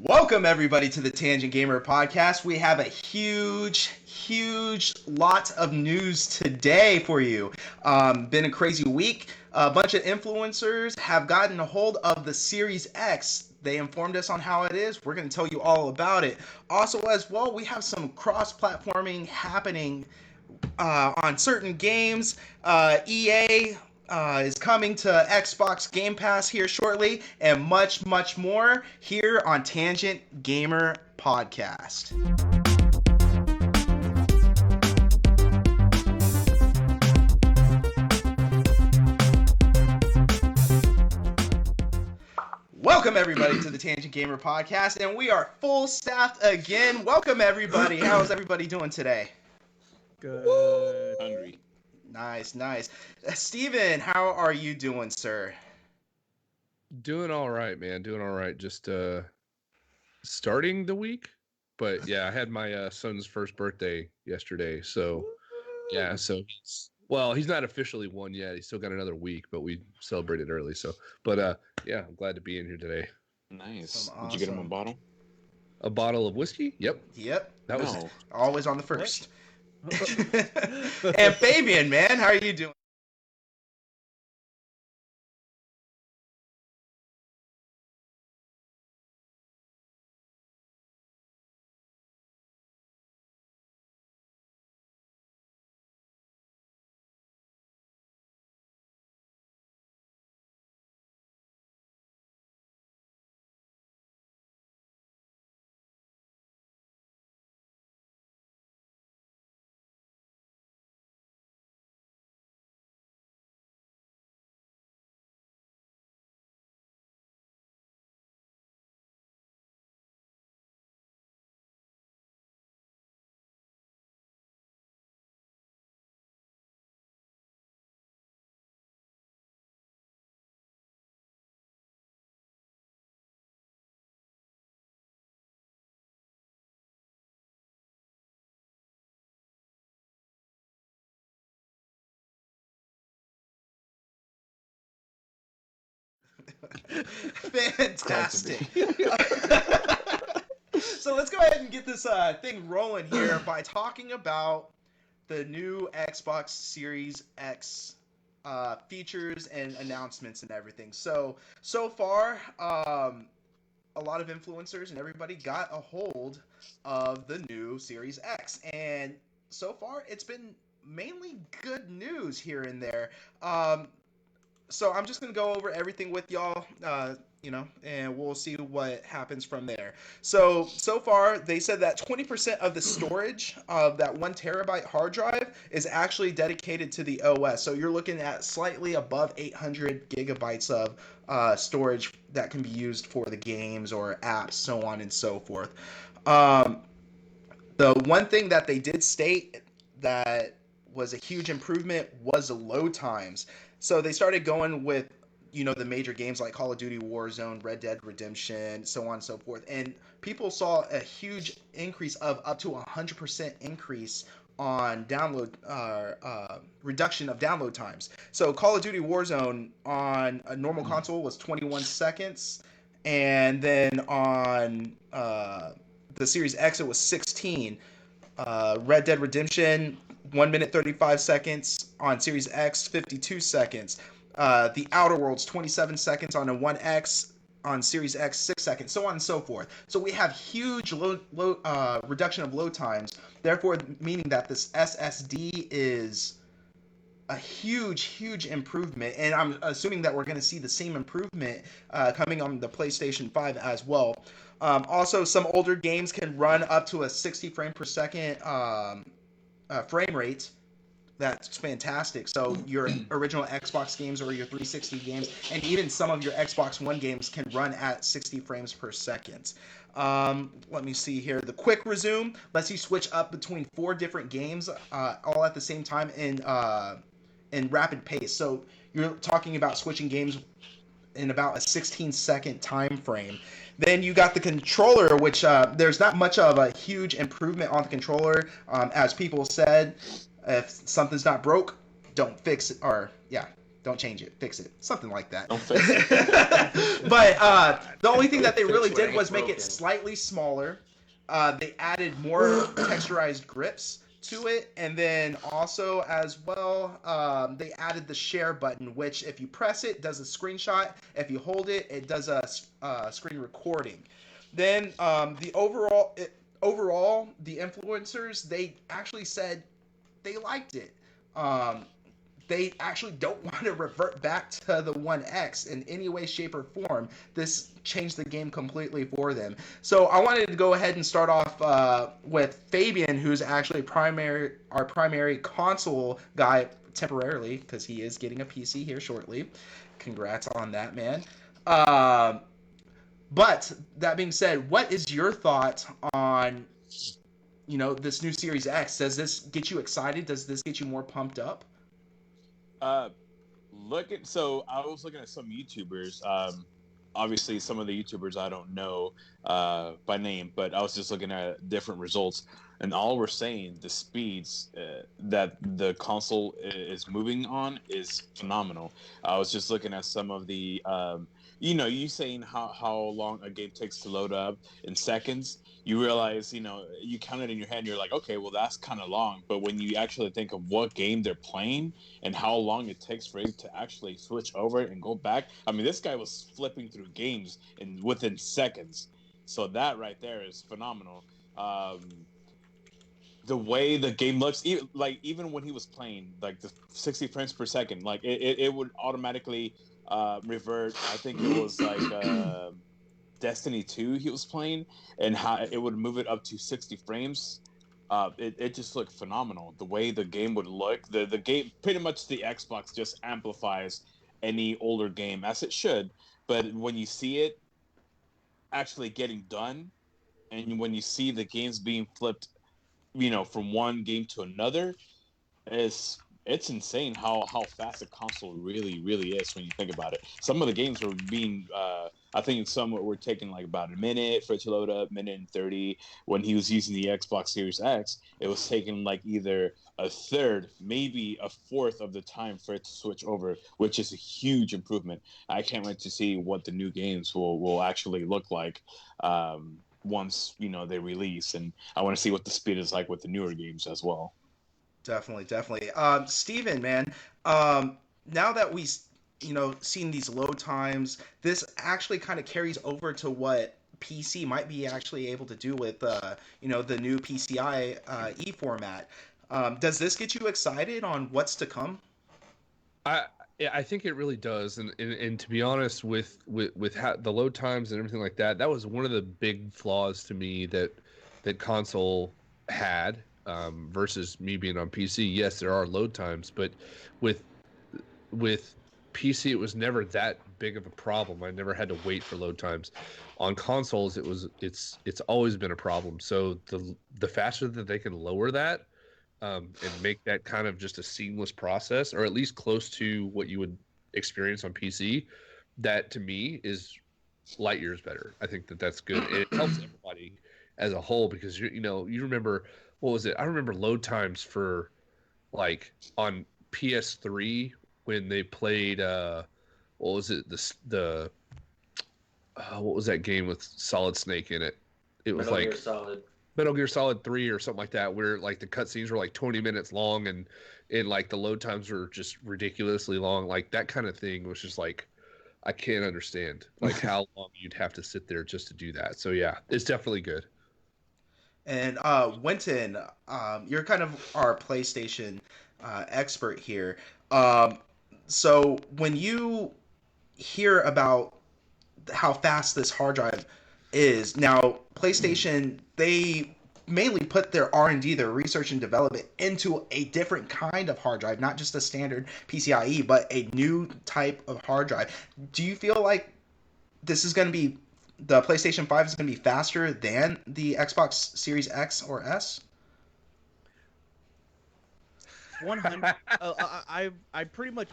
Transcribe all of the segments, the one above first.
Welcome everybody to the Tangent Gamer podcast. We have a huge lot of news today for you. Been a crazy week. A bunch of influencers have gotten a hold of the Series X. They informed us on how it is. We're going to tell you all about it. Also, as well, we have some cross-platforming happening on certain games. EA is coming to Xbox Game Pass here shortly, and much more here on Tangent Gamer Podcast. Welcome everybody to the Tangent Gamer Podcast, and we are full staffed again. Welcome everybody. How's everybody doing today? Good. Hungry. Nice. Steven, how are you doing, sir? Doing all right, man. Doing all right. Just starting the week. But yeah, I had my son's first birthday yesterday. So yeah, he's not officially one yet. He's still got another week, but we celebrated early. So, but yeah, I'm glad to be in here today. Nice. Awesome. Did you get him a bottle? A bottle of whiskey? Yep. That was always on the first. And Fabian, man, how are you doing? Fantastic. So let's go ahead and get this thing rolling here by talking about the new Xbox Series X features and announcements and everything. So far, a lot of influencers and everybody got a hold of the new Series X, and so far it's been mainly good news here and there. So I'm just going to go over everything with y'all, and we'll see what happens from there. So far, they said that 20% of the storage of that 1 terabyte hard drive is actually dedicated to the OS. So you're looking at slightly above 800 gigabytes of storage that can be used for the games or apps, so on and so forth. The one thing that they did state that was a huge improvement was the load times. So they started going with, the major games like Call of Duty Warzone, Red Dead Redemption, so on and so forth. And people saw a huge increase of up to 100% increase on reduction of download times. So Call of Duty Warzone on a normal console was 21 seconds. And then on the Series X, it was 16. Red Dead Redemption, 1 minute 35 seconds on Series X, 52 seconds. The Outer Worlds, 27 seconds on a 1X, on Series X, 6 seconds, so on and so forth. So we have huge reduction of load times, therefore meaning that this SSD is a huge improvement, and I'm assuming that we're going to see the same improvement coming on the PlayStation 5 as well. Also, some older games can run up to a 60 frame per second frame rate. That's fantastic. So your original Xbox games or your 360 games, and even some of your Xbox One games can run at 60 frames per second. Let me see here. The quick resume lets you switch up between 4 different games all at the same time in rapid pace. So you're talking about switching games in about a 16-second time frame. Then you got the controller, which there's not much of a huge improvement on the controller. As people said, if something's not broke, don't fix it. Or, yeah, Don't change it. Fix it. Something like that. Don't fix it. But the only thing that they really did was make it slightly smaller. They added more texturized grips to it, and then also as well, they added the share button, which if you press it, does a screenshot. If you hold it, it does a screen recording. Then the overall, the influencers, they actually said they liked it. They actually don't want to revert back to the 1X in any way, shape, or form. This changed the game completely for them. So I wanted to go ahead and start off with Fabian, who's actually our primary console guy temporarily, because he is getting a PC here shortly. Congrats on that, man. But that being said, what is your thought on, this new Series X? Does this get you excited? Does this get you more pumped up? So I was looking at some YouTubers. Obviously, some of the YouTubers I don't know by name, but I was just looking at different results, and all we're saying the speeds that the console is moving on is phenomenal. I was just looking at some of the, you saying how long a game takes to load up in seconds. You realize, you count it in your head and you're like, okay, well, that's kind of long. But when you actually think of what game they're playing and how long it takes for it to actually switch over and go back. I mean, this guy was flipping through games within seconds. So that right there is phenomenal. The way the game looks, even when he was playing, like the 60 frames per second, like it would automatically revert. I think it was like... Destiny 2 he was playing, and how it would move it up to 60 frames. It just looked phenomenal. The way the game would look, the game, pretty much the Xbox just amplifies any older game, as it should. But when you see it actually getting done, and when you see the games being flipped, from one game to another, it's insane how fast the console really, really is when you think about it. Some of the games were being, I think some were taking like about a minute for it to load up, minute and 30. When he was using the Xbox Series X, it was taking like either a third, maybe a fourth of the time for it to switch over, which is a huge improvement. I can't wait to see what the new games will actually look like once, they release. And I want to see what the speed is like with the newer games as well. Definitely. Steven, man, now that we, seen these load times, this actually kind of carries over to what PC might be actually able to do with, the new PCIe format. Does this get you excited on what's to come? I think it really does, and to be honest, with how the load times and everything like that, that was one of the big flaws to me that console had. Versus me being on PC. Yes, there are load times, but with PC, it was never that big of a problem. I never had to wait for load times. On consoles, it's always been a problem. So the faster that they can lower that and make that kind of just a seamless process, or at least close to what you would experience on PC, that to me is light years better. I think that's good. It helps everybody as a whole, because you remember. What was it? I remember load times for, like, on PS3 when they played what was it? What was that game with Solid Snake in it? It was Metal Gear Solid 3 or something like that, where like the cutscenes were like 20 minutes long and like the load times were just ridiculously long. Like that kind of thing was just like, I can't understand like how long you'd have to sit there just to do that. So yeah, it's definitely good. And Winton, you're kind of our PlayStation expert here. So when you hear about how fast this hard drive is, now PlayStation, they mainly put their R&D, their research and development, into a different kind of hard drive, not just a standard PCIe, but a new type of hard drive. Do you feel like this is going to be the PlayStation 5 is going to be faster than the Xbox Series X or S? 100. I pretty much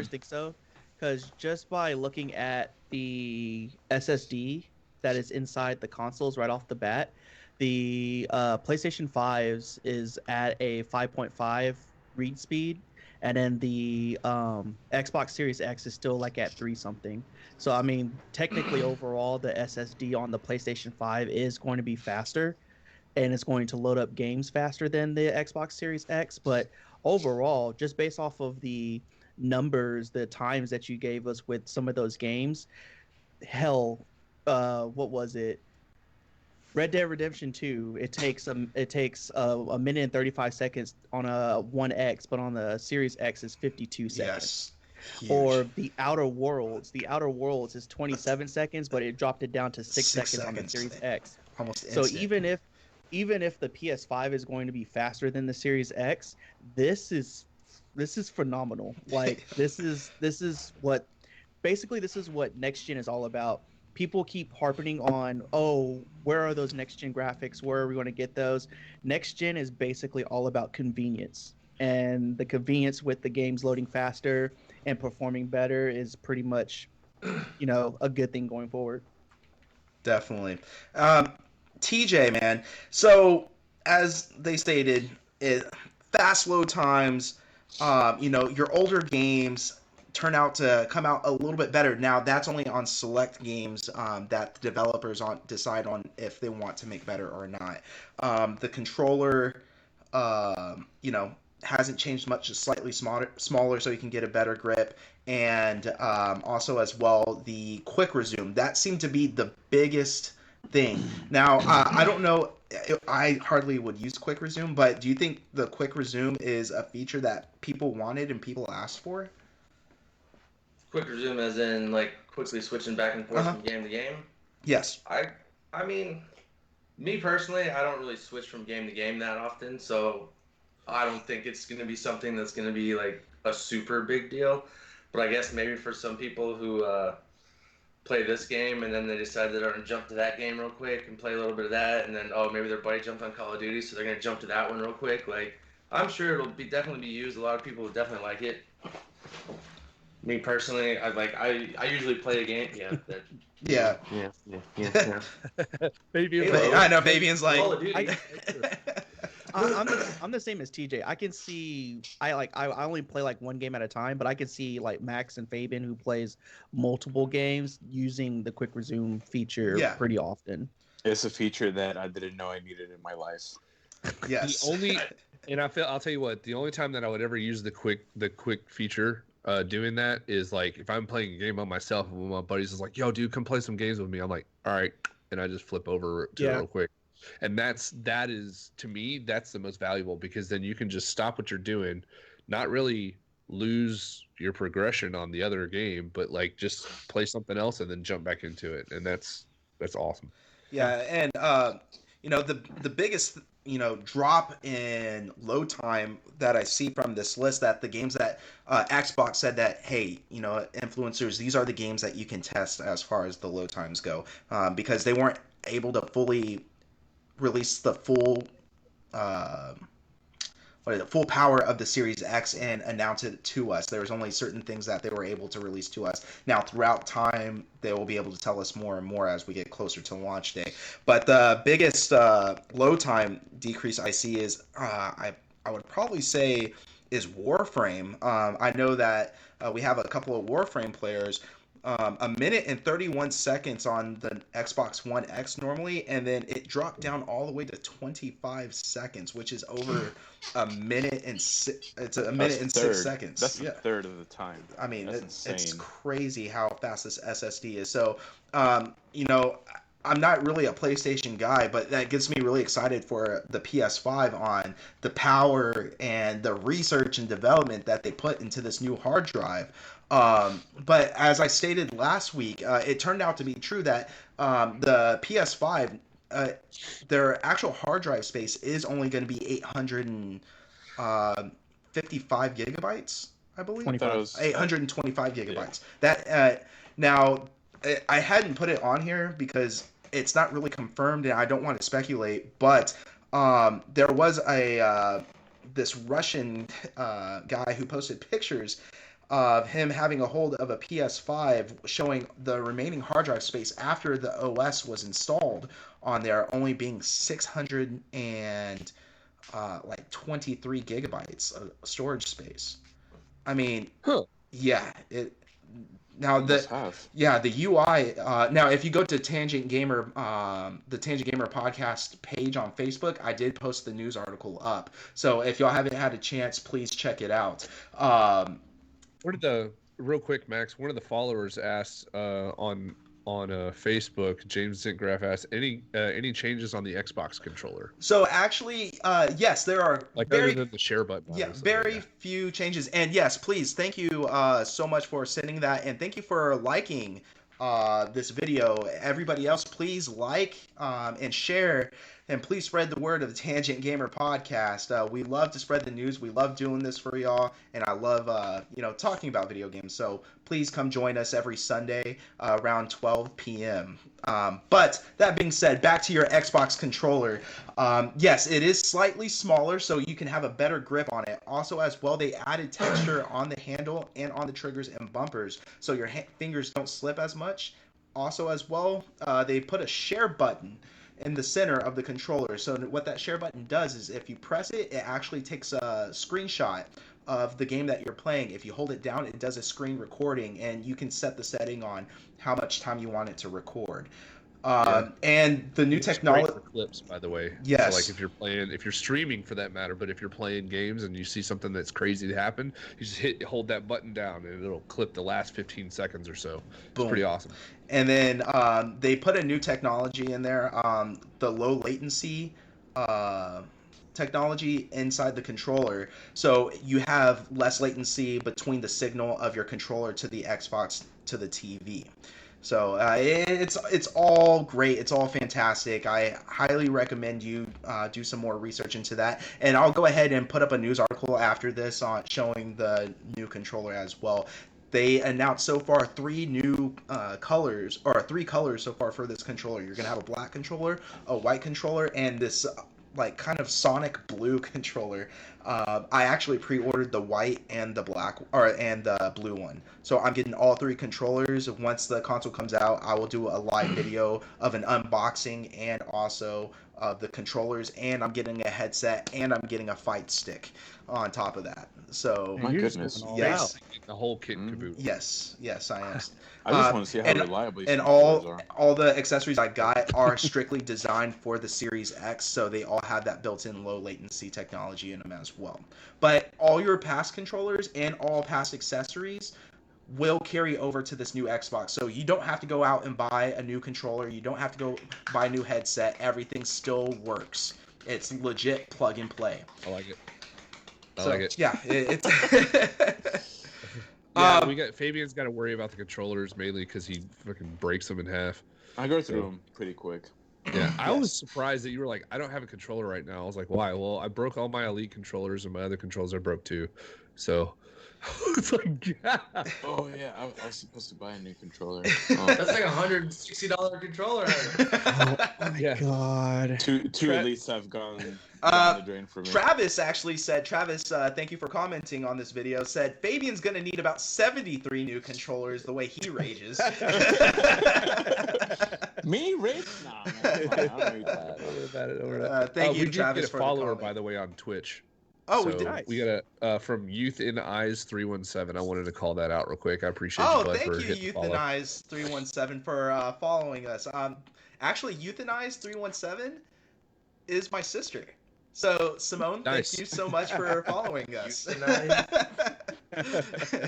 think so, because just by looking at the SSD that is inside the consoles right off the bat, the PlayStation 5's is at a 5.5 read speed, and then the Xbox Series X is still like at 3 something. So I mean, technically overall, the SSD on the PlayStation 5 is going to be faster, and it's going to load up games faster than the Xbox Series X. But overall, just based off of the numbers, the times that you gave us with some of those games, hell, what was it? Red Dead Redemption 2, it takes a minute and 35 seconds on a 1X, but on the Series X is 52 seconds. Yes. Huge. Or the Outer Worlds. The Outer Worlds is 27 seconds, but it dropped it down to 6 seconds on the Series X. Almost So instant. even if the PS5 is going to be faster than the Series X, this is phenomenal. Like this is what basically this is what next gen is all about. People keep harping on, oh, where are those next gen graphics? Where are we going to get those? Next gen is basically all about convenience. And the convenience with the games loading faster and performing better is pretty much, a good thing going forward. Definitely. TJ, man. So, as they stated, fast load times, your older games turn out to come out a little bit better. Now, that's only on select games that the developers decide on if they want to make better or not. The controller, hasn't changed much, just slightly smaller so you can get a better grip. And also, as well, the quick resume. That seemed to be the biggest thing. Now, I don't know. I hardly would use quick resume, but do you think the quick resume is a feature that people wanted and people asked for? Quick resume, as in like quickly switching back and forth Uh-huh. from game to game. Yes. I mean, me personally, I don't really switch from game to game that often, so I don't think it's going to be something that's going to be like a super big deal. But I guess maybe for some people who play this game and then they decide they're going to jump to that game real quick and play a little bit of that, and then maybe their buddy jumped on Call of Duty, so they're going to jump to that one real quick. Like, I'm sure it'll definitely be used. A lot of people will definitely like it. Me personally, I usually play a game. Yeah. Yeah. Yeah. Maybe Halo. I know Fabian's like. Call of Duty. I'm the same as TJ. I can see I only play like one game at a time, but I can see like Max and Fabian who plays multiple games using the quick resume feature Yeah. pretty often. It's a feature that I didn't know I needed in my life. Yes. The only, and I'll tell you what, the only time that I would ever use the quick feature doing that is like if I'm playing a game on myself and one of my buddies is like, yo, dude, come play some games with me. I'm like, all right, and I just flip over to it real quick. And that is to me, that's the most valuable, because then you can just stop what you're doing, not really lose your progression on the other game, but like just play something else and then jump back into it. And that's awesome. Yeah, and the biggest drop in load time that I see from this list, that the games that Xbox said that, hey, influencers, these are the games that you can test as far as the load times go, because they weren't able to fully release the full full power of the Series X and announce it to us. There was only certain things that they were able to release to us. Now, throughout time, they will be able to tell us more and more as we get closer to launch day. But the biggest load time decrease I see is, I would probably say, is Warframe. I know that we have a couple of Warframe players. A minute and 31 seconds on the Xbox One X normally, and then it dropped down all the way to 25 seconds, which is over a minute and it's a minute and 6 seconds. That's a third of the time. I mean, That's it's insane. crazy how fast this SSD is. So, I'm not really a PlayStation guy, but that gets me really excited for the PS5 on the power and the research and development that they put into this new hard drive. But as I stated last week, it turned out to be true that the PS5, their actual hard drive space is only going to be 855 gigabytes, I believe. 825 gigabytes. Yeah. That now, I hadn't put it on here because it's not really confirmed, and I don't want to speculate. But there was this Russian guy who posted pictures of him having a hold of a PS5 showing the remaining hard drive space after the OS was installed on there only being 623 gigabytes of storage space. I mean, Huh. yeah. Now Must have. the UI. Now, if you go to Tangent Gamer, the Tangent Gamer podcast page on Facebook, I did post the news article up. So if y'all haven't had a chance, please check it out. Real quick, Max? One of the followers asked on Facebook. James Zinkgraf asked any changes on the Xbox controller, So actually, yes, there are like very other than the share button. yeah, Obviously, very few changes. And yes, please, thank you so much for sending that, and thank you for liking this video. Everybody else, please like and share, and please spread the word of the Tangent Gamer podcast. We love to spread the news. We love doing this for y'all, and I love talking about video games. So please come join us every Sunday around 12 p.m. But that being said, back to your Xbox controller. Yes, it is slightly smaller, so you can have a better grip on it. Also, as well, they added texture on the handle and on the triggers and bumpers, so your fingers don't slip as much. Also, as well, they put a share button in the center of the controller. So what that share button does is if you press it, it actually takes a screenshot of the game that you're playing. If you hold it down, it does a screen recording, and you can set the setting on how much time you want it to record. And the new It's great technology. for clips, by the way. Yes. So like if you're streaming for that matter, but if you're playing games and you see something that's crazy to happen, you just hold that button down and it'll clip the last 15 seconds or so. It's Boom. pretty awesome. And then they put a new technology in there, the low latency technology inside the controller. So you have less latency between the signal of your controller to the Xbox to the TV. So it's all great. It's all fantastic. I highly recommend you do some more research into that. And I'll go ahead and put up a news article after this on showing the new controller as well. They announced so far three colors so far for this controller. You're gonna have a black controller, a white controller, and this like kind of sonic blue controller. I actually pre-ordered the white and the black and the blue one. So I'm getting all three controllers. Once the console comes out, I will do a live video of an unboxing and also of the controllers, and I'm getting a headset and I'm getting a fight stick on top of that. So My You're just goodness. going all yes, out. The whole kit and caboodle. yes, I am. I just want to see how and- reliable these And controllers are. all the accessories I got are strictly designed for the Series X, so they all have that built-in low latency technology in them as well. But all your past controllers and all past accessories will carry over to this new Xbox. So you don't have to go out and buy a new controller. You don't have to go buy a new headset. Everything still works. It's legit plug and play. I like it. I So, like it. yeah, it's Yeah, we got Fabian's got to worry about the controllers mainly because he fucking breaks them in half. I go through them pretty quick. Yeah, I was surprised that you were like, I don't have a controller right now. I was like, why? Well, I broke all my Elite controllers and my other controllers are broke too. So it's like, yeah. Oh yeah, I was supposed to buy a new controller. That's like $160 controller. Yeah. God. Two Tra- elites have gone Uh, down the drain for me. Travis actually said, thank you for commenting on this video, said Fabian's going to need about 73 new controllers the way he rages. Me, Rich? Nah, man. Come on, I don't need that. Don't worry about it, don't worry about it. Thank you, we did Travis, get for a the follower, comment. by the way, on Twitch. Oh, so we did. Nice. we got a from Youth in Eyes 317. I wanted to call that out real quick. I appreciate you, Oh, bud, thank for you, hitting follow. Euthanize 317 for following us. Actually, Euthanize 317 is my sister. So Simone, Nice. thank you so much for following us.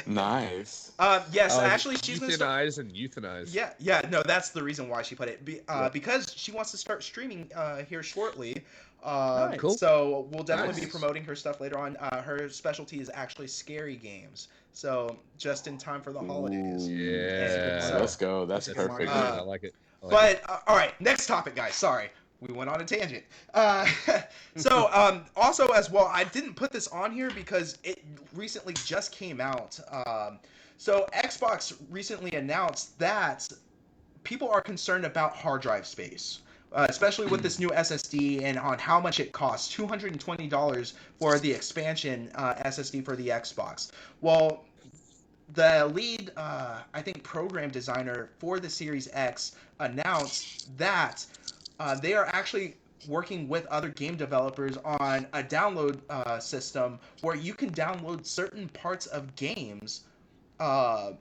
Nice. Yes, actually, she's gonna start. Euthanize and euthanize. Yeah, no, that's the reason why she put it. Because she wants to start streaming here shortly. Nice. Cool. So we'll definitely be Nice. promoting her stuff later on. Her specialty is actually scary games. So just in time for the holidays. Ooh. Yeah. So- Let's go. That's That's perfect. my- I like it. I like it. But all right, next topic, guys. Sorry, we went on a tangent. So also as well, I didn't put this on here because it recently just came out. So Xbox recently announced that people are concerned about hard drive space. Especially with this new SSD and on how much it costs, $220 for the expansion SSD for the Xbox. Well, the lead, I think, program designer for the Series X announced that they are actually working with other game developers on a download system where you can download certain parts of games uh,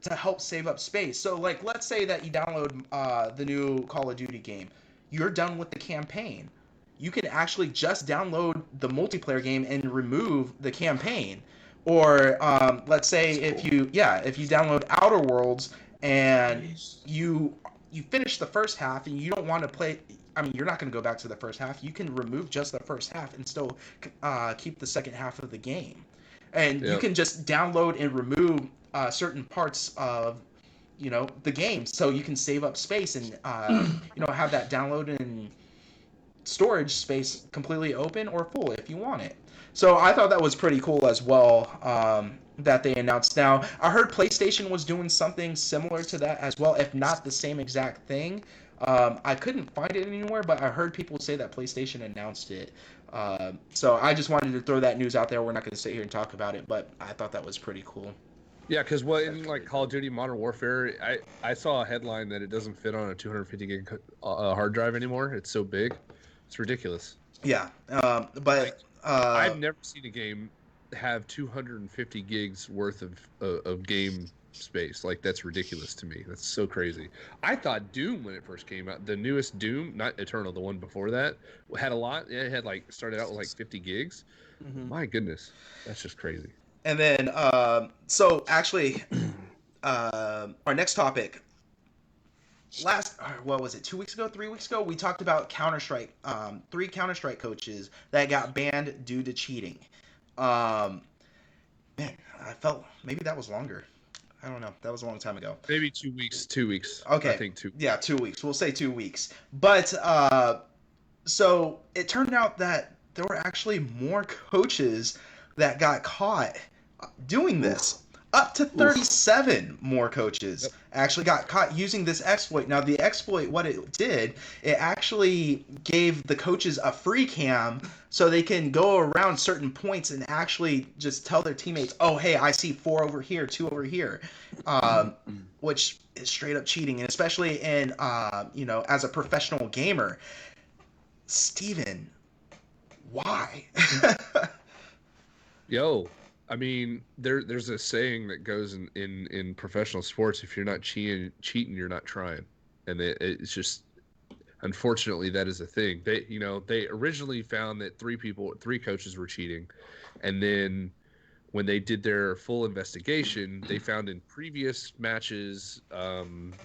to help save up space. So, like, let's say that you download the new Call of Duty game. You're done with the campaign. You can actually just download the multiplayer game and remove the campaign. Or let's say if you download Outer Worlds and you finish the first half and you don't want to play. I mean, you're not going to go back to the first half. You can remove just the first half and still keep the second half of the game. And you can just download and remove certain parts of the game, so you can save up space and have that download and storage space completely open or full if you want it. So I thought that was pretty cool as well, that they announced. Now, I heard PlayStation was doing something similar to that as well, if not the same exact thing. I couldn't find it anywhere, but I heard people say that PlayStation announced it. So I just wanted to throw that news out there. We're not going to sit here and talk about it, but I thought that was pretty cool. Yeah, because in like Call of Duty Modern Warfare, I saw a headline that it doesn't fit on a 250 gig hard drive anymore. It's so big, it's ridiculous. Yeah, but I've never seen a game have 250 gigs worth of game space. Like, that's ridiculous to me. That's so crazy. I thought Doom, when it first came out, the newest Doom, not Eternal, the one before that, had a lot. It had started out with like 50 gigs. Mm-hmm. My goodness, that's just crazy. And then, so actually, our next topic. What was it? 2 weeks ago, 3 weeks ago, we talked about Counter-Strike. 3 Counter-Strike coaches that got banned due to cheating. Man, I felt maybe that was longer. I don't know. That was a long time ago. Maybe 2 weeks. 2 weeks. Okay. I think 2. Yeah, 2 weeks. We'll say 2 weeks. But so it turned out that there were actually more coaches that got caught doing this. Up to 37 more coaches actually got caught using this exploit. Now, the exploit, what it did, it actually gave the coaches a free cam so they can go around certain points and actually just tell their teammates, oh, hey, I see 4 over here, 2 over here, which is straight up cheating. And especially in, as a professional gamer, Steven, why? Yo. I mean, there's a saying that goes in professional sports: if you're not cheating, you're not trying. And it's just, unfortunately, that is a thing. They originally found that 3 coaches were cheating, and then when they did their full investigation, they found in previous matches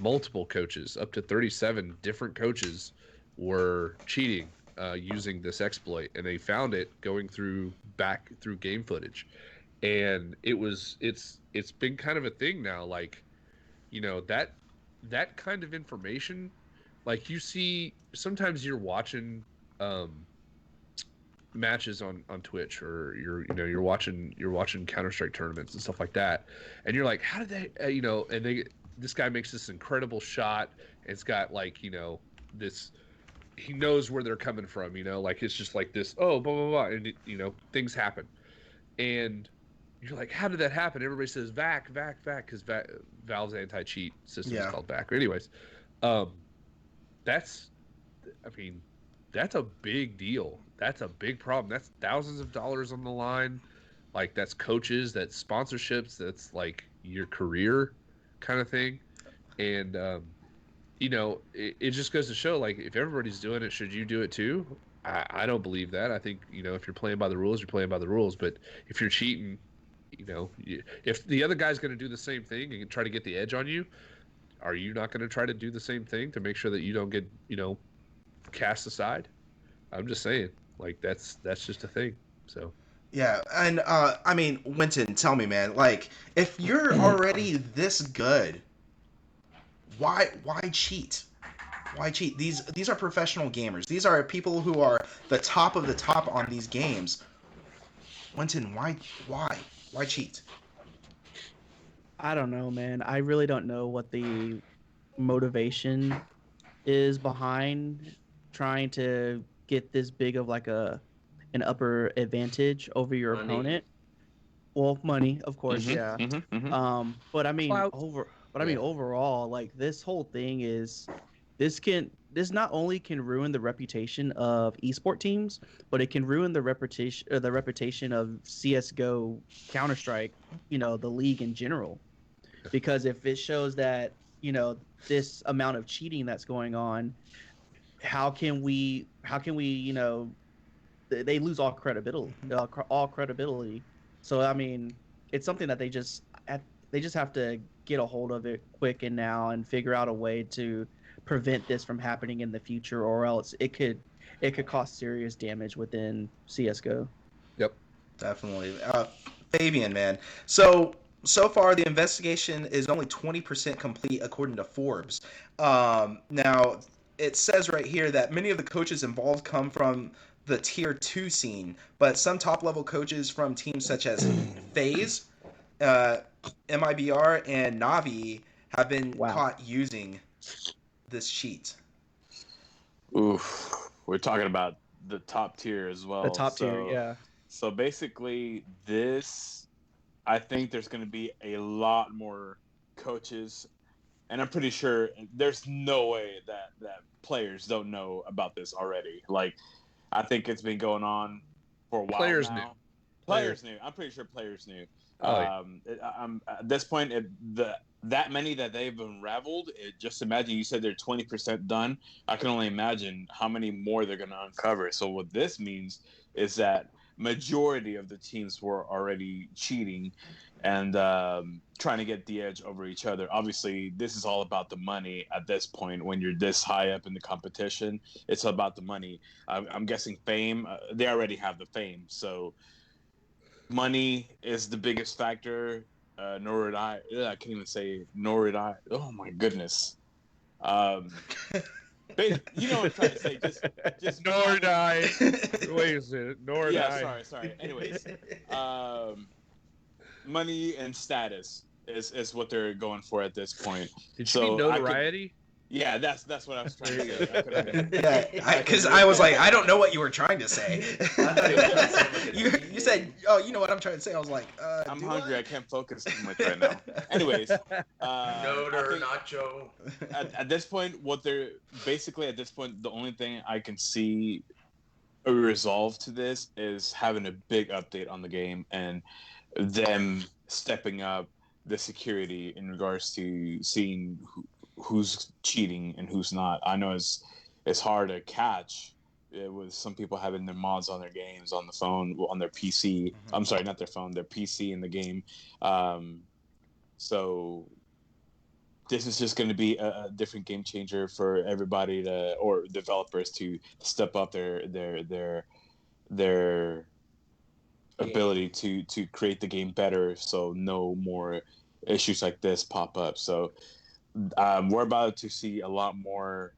multiple coaches, up to 37 different coaches, were cheating using this exploit, and they found it going through game footage. And it's been kind of a thing now, like, that kind of information, like, you see sometimes you're watching matches on Twitch, or you're watching Counter-Strike tournaments and stuff like that, and you're like, how did they this guy makes this incredible shot, and it's got this, he knows where they're coming from, like, it's just like this, oh, blah blah blah, and things happen, and you're like, how did that happen? Everybody says VAC, because Valve's anti-cheat system is called VAC. Anyways, that's a big deal. That's a big problem. That's thousands of dollars on the line. Like, that's coaches, that's sponsorships, that's like your career kind of thing. And, it just goes to show, like, if everybody's doing it, should you do it too? I don't believe that. I think, if you're playing by the rules, you're playing by the rules. But if you're cheating, if the other guy's going to do the same thing and try to get the edge on you, are you not going to try to do the same thing to make sure that you don't get, cast aside? I'm just saying, like, that's just a thing. So yeah. And I mean, Winton, tell me, man, like, if you're already this good, why cheat? Why cheat? These are professional gamers. These are people who are the top of the top on these games. Winton, why cheat? I don't know, man. I really don't know what the motivation is behind trying to get this big of like an upper advantage over your opponent. Well, money, of course, yeah. Mm-hmm. But I mean, overall, like, this whole thing is this not only can ruin the reputation of esport teams, but it can ruin the reputation of CS:GO, Counter Strike, the league in general. Because if it shows that this amount of cheating that's going on, how can we they lose all credibility, So I mean, it's something that they just have to get a hold of it quick and now and figure out a way to prevent this from happening in the future, or else it could cause serious damage within CS:GO. Yep. Definitely. Fabian, man. So far, the investigation is only 20% complete, according to Forbes. Now, it says right here that many of the coaches involved come from the Tier 2 scene, but some top-level coaches from teams such as FaZe, MIBR, and Navi have been caught using this cheat. Oof. We're talking about the top tier as well. The top tier, yeah. So basically, I think there's going to be a lot more coaches, and I'm pretty sure there's no way that players don't know about this already. Like, I think it's been going on for a while Players now. knew. Players knew. I'm pretty sure players knew. I'm At this point, that many that they've unraveled, just imagine you said they're 20% done. I can only imagine how many more they're going to uncover. So what this means is that majority of the teams were already cheating and trying to get the edge over each other. Obviously, this is all about the money at this point. When you're this high up in the competition, it's about the money. I'm guessing fame. They already have the fame, so money is the biggest factor. Nor did I. I can't even say. Nor did I. Oh my goodness. But you know what I'm trying to say. Just nor did I. Wait a second. Nor did I. Yeah, sorry. Anyways, money and status is what they're going for at this point. Did you mean notoriety? Yeah, that's what I was trying to say. Yeah, because I was like, I don't know what you were trying to say. You said, oh, you know what I'm trying to say. I was like, I'm hungry. I can't focus too much right now. Anyways, nacho. At this point, at this point, the only thing I can see a resolve to this is having a big update on the game and them stepping up the security in regards to seeing who's cheating and who's not. I know it's hard to catch with some people having their mods on their games on the phone, on their PC. Mm-hmm. I'm sorry, not their phone, their PC in the game. So this is just going to be a different game changer for everybody or developers to step up their ability to create the game better, so no more issues like this pop up. So we're about to see a lot more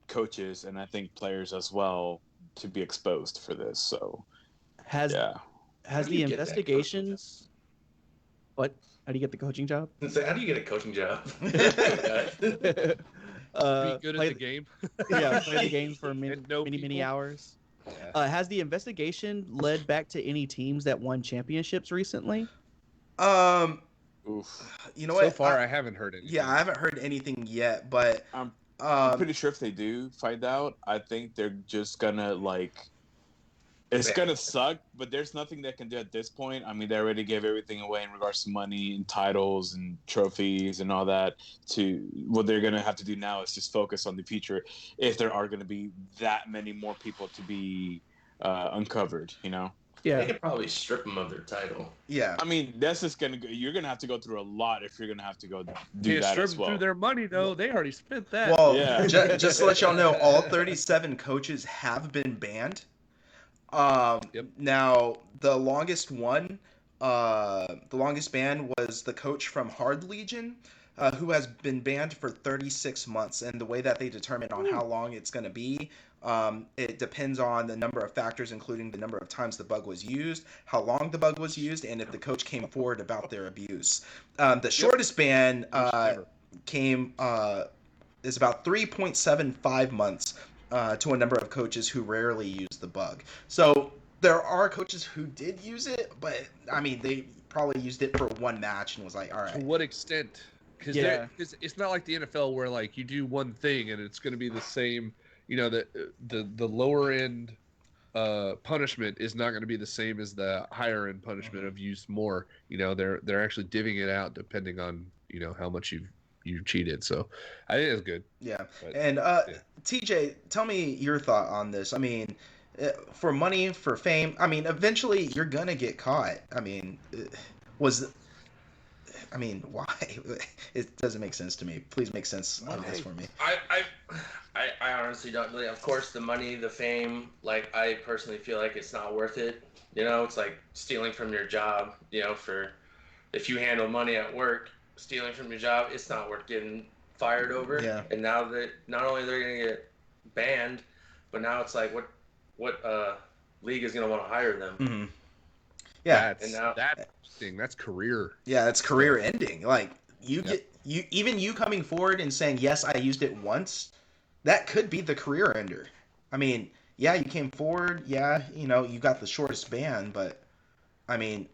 coaches and I think players as well to be exposed for this. So has the investigations? What? How do you get the coaching job? How do you get a coaching job? Be good at the game. Yeah, play the game for many hours. Yeah. Has the investigation led back to any teams that won championships recently? Oof. You know what? So far, I haven't heard anything. Yeah, I haven't heard anything yet, but I'm pretty sure if they do find out, I think they're just gonna it's gonna suck, but there's nothing they can do at this point. I mean, they already gave everything away in regards to money and titles and trophies and all that. What they're gonna have to do now is just focus on the future. If there are gonna be that many more people to be uncovered, Yeah, they could probably strip them of their title. Yeah, I mean that's just you're gonna have to go through a lot if you're gonna have to go do that strip as well. Through their money though, they already spent that. Well, yeah. just to let y'all know, all 37 coaches have been banned. Yep. Now the longest ban was the coach from Hard Legion, who has been banned for 36 months. And the way that they determine on how long it's going to be, it depends on the number of factors, including the number of times the bug was used, how long the bug was used, and if the coach came forward about their abuse. The shortest ban is about 3.75 months. To a number of coaches who rarely use the bug. So there are coaches who did use it, but I mean, they probably used it for one match and was like, all right. To what extent? Because Yeah. it's not like the NFL where like you do one thing and it's going to be the same. You know, the lower end punishment is not going to be the same as the higher end punishment of use more. You know, they're actually divvying it out depending on how much you cheated. So I think it's good. Yeah. But, And yeah. TJ, tell me your thought on this. I mean, for money, for fame, I mean, eventually you're gonna get caught. I mean, why? It doesn't make sense to me. Please make sense on this for me. I honestly don't really. Of course, the money, the fame, like I personally feel like it's not worth it. It's like stealing from your job. For if you handle money at work, stealing from your job, it's not worth getting fired over. Yeah. And now that not only they're gonna get banned, but now it's like what league is gonna want to hire them? Mm-hmm. Yeah. That's And now- that's interesting. That's career. Yeah, it's career ending. Like you coming forward and saying, yes, I used it once, that could be the career ender. I mean, yeah, you came forward, yeah, you got the shortest ban, but I mean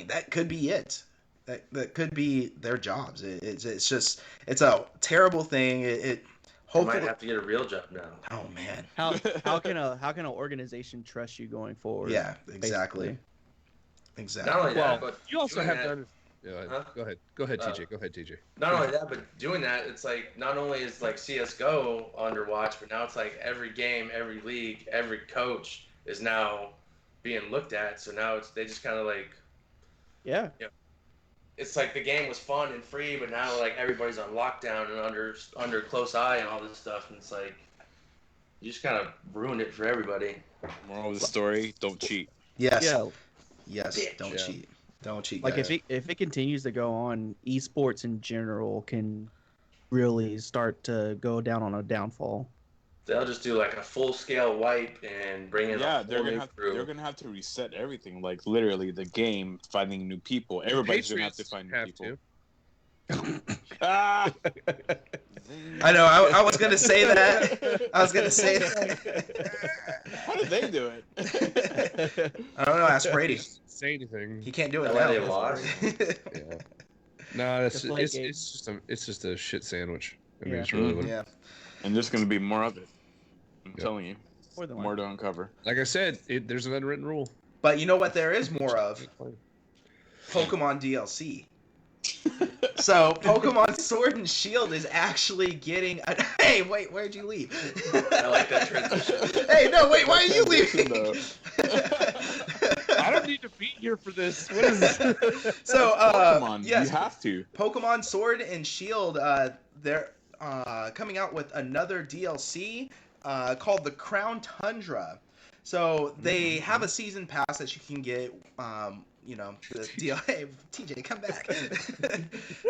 that could be it. That could be their jobs. It's just it's a terrible thing. It You hopefully. might have to get a real job now. Oh man. How can an organization trust you going forward? Yeah, exactly. basically? Exactly. Not only Well, that, but you also doing have that- done. Yeah, Huh? Go ahead, TJ. Go ahead, TJ. Not only that, but doing that, it's like not only is like CS:GO under watch, but now it's like every game, every league, every coach is now being looked at. So now they just kind of like Yeah. it's like the game was fun and free, but now like everybody's on lockdown and under close eye and all this stuff, and it's like you just kind of ruined it for everybody. Moral of the story: don't cheat. Yes. Yeah. Yes. Bitch. Don't Yeah. cheat. Don't cheat. Like guys. if it continues to go on, esports in general can really start to go down on a downfall. They'll just do like a full scale wipe and bring in Yeah, a they're whole gonna new have crew. they're gonna have to reset everything. Like literally, the game, finding new people. Everybody's gonna have to find new people. Ah! I know. I was gonna say that. I was gonna say that. How did they do it? I don't know. Ask Brady. Say anything. He can't do it Is that now. why they lost? Yeah. No, Just like it's just a shit sandwich. I mean, Yeah. it's really what. Yeah. And there's gonna be more of it. I'm Yep. telling you, More than more one. to uncover. Like I said, there's an unwritten rule. But you know what? There is more of Pokemon DLC. So Pokemon Sword and Shield is actually getting. Hey, wait, where'd you leave? I like that transition. Hey, no, wait, why are you Transition, leaving? I don't need to be here for this. What is this? So, Pokemon, yes, you have to. Pokemon Sword and Shield, they're coming out with another DLC called the Crown Tundra. So they have a season pass that you can get. The deal. Hey, TJ, come back.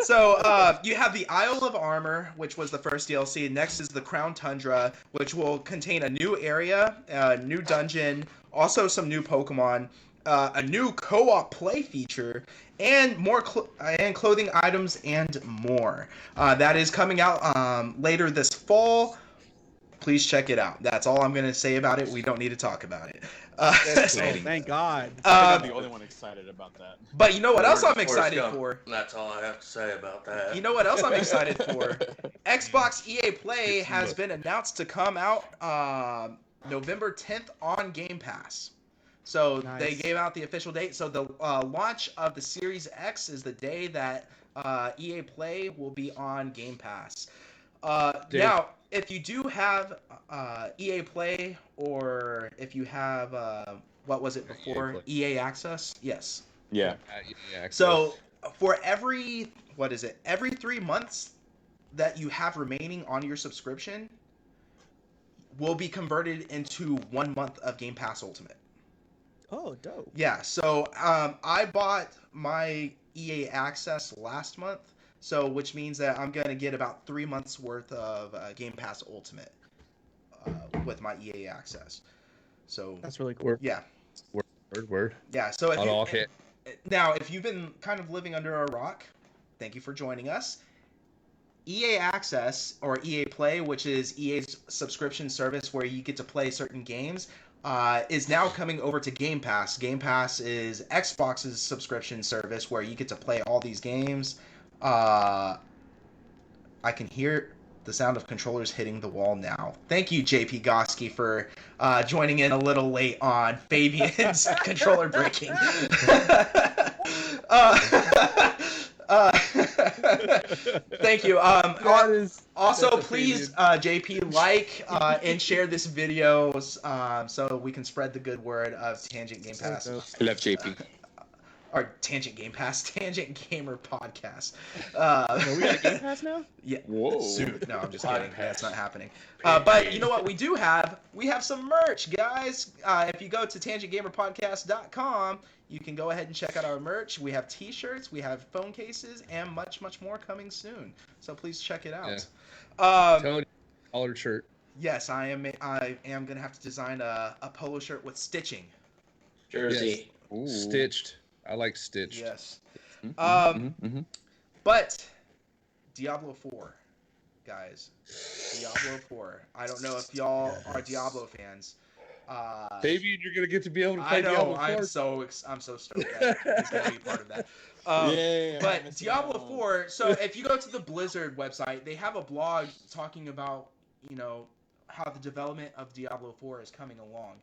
So you have the Isle of Armor, which was the first DLC. Next is the Crown Tundra, which will contain a new area, a new dungeon, also some new Pokemon, a new co-op play feature, and more and clothing items and more. That is coming out later this fall. Please check it out. That's all I'm going to say about it. We don't need to talk about it. Oh, thank God. I'm the only one excited about that. But you know what else I'm Forrest excited Gump. for? That's all I have to say about that. You know what else I'm excited for? Xbox EA Play has been announced to come out November 10th on Game Pass. So they Nice. gave out the official date. So the launch of the Series X is the day that EA Play will be on Game Pass. Now, if you do have EA Play, or if you have what was it before, EA EA Access? Yes. Yeah. Yeah. So for every 3 months that you have remaining on your subscription will be converted into 1 month of Game Pass Ultimate. Oh, dope. Yeah, so I bought my EA Access last month, so which means that I'm gonna get about 3 months worth of Game Pass Ultimate with my EA Access. So That's really cool. yeah, Word. yeah. So if On you, all hit. now, if you've been kind of living under a rock, thank you for joining us. EA Access, or EA Play, which is EA's subscription service where you get to play certain games, is now coming over to Game Pass. Game Pass is Xbox's subscription service where you get to play all these games. I can hear the sound of controllers hitting the wall now. Thank you, JP Goski, for joining in a little late on Fabian's controller breaking. Thank you. Also, please, JP, like and share this video so we can spread the good word of Tangent Game Pass. I love JP. Or Tangent Game Pass, Tangent Gamer Podcast. We got a Game Pass now? Yeah. Whoa. Soon. No, I'm just kidding. That's not happening. But you know what we do have? We have some merch, guys. If you go to tangentgamerpodcast.com, you can go ahead and check out our merch. We have t-shirts, we have phone cases, and much, much more coming soon. So please check it out. Tony, collared shirt. Yes, I am going to have to design a polo shirt with stitching. Jersey. Ooh. Stitched. I like stitched. Yes. Mm-hmm. But Diablo 4, guys. Diablo 4. I don't know if y'all are Diablo fans. Fabian, you're gonna get to be able to play I know. Diablo 4. I'm so stoked that he's gonna be part of that. But Diablo 4. So if you go to the Blizzard website, they have a blog talking about how the development of Diablo 4 is coming along.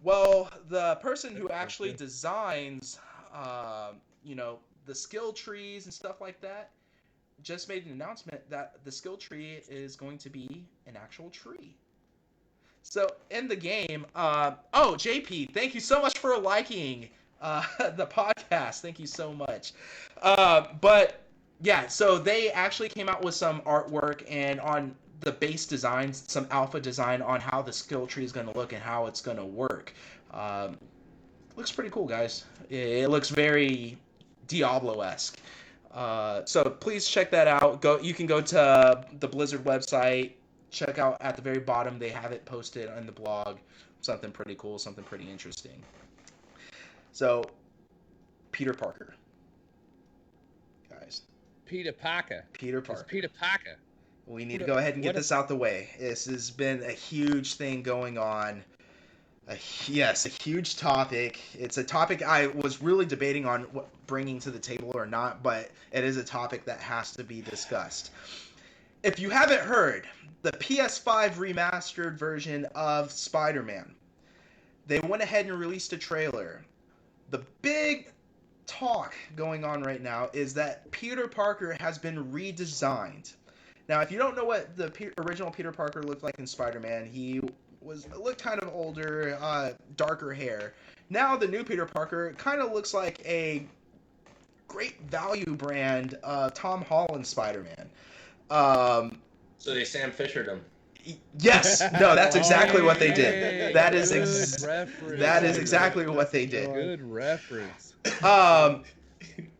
Well, the person who actually designs, the skill trees and stuff like that, just made an announcement that the skill tree is going to be an actual tree. So in the game, JP, thank you so much for liking the podcast. Thank you so much. But yeah, so they actually came out with some artwork and on the base designs, some alpha design on how the skill tree is going to look and how it's going to work. Looks pretty cool, guys. It looks very Diablo-esque. So please check that out. You can go to the Blizzard website. Check out at the very bottom. They have it posted on the blog. Something pretty cool. Something pretty interesting. So, Peter Parker. Guys. Peter Parker. Peter Parker. It's Peter Parker. We need to go ahead and get this out the way. This has been a huge thing going on. A huge topic. It's a topic I was really debating on bringing to the table or not, but it is a topic that has to be discussed. If you haven't heard, the PS5 remastered version of Spider-Man, they went ahead and released a trailer. The big talk going on right now is that Peter Parker has been redesigned. Now, if you don't know what the original Peter Parker looked like in Spider-Man, he looked kind of older, darker hair. Now, the new Peter Parker kind of looks like a great value brand Tom Holland Spider-Man. So they Sam Fishered him. Yes, no, that's exactly what they did. That is exactly what they did. Good reference.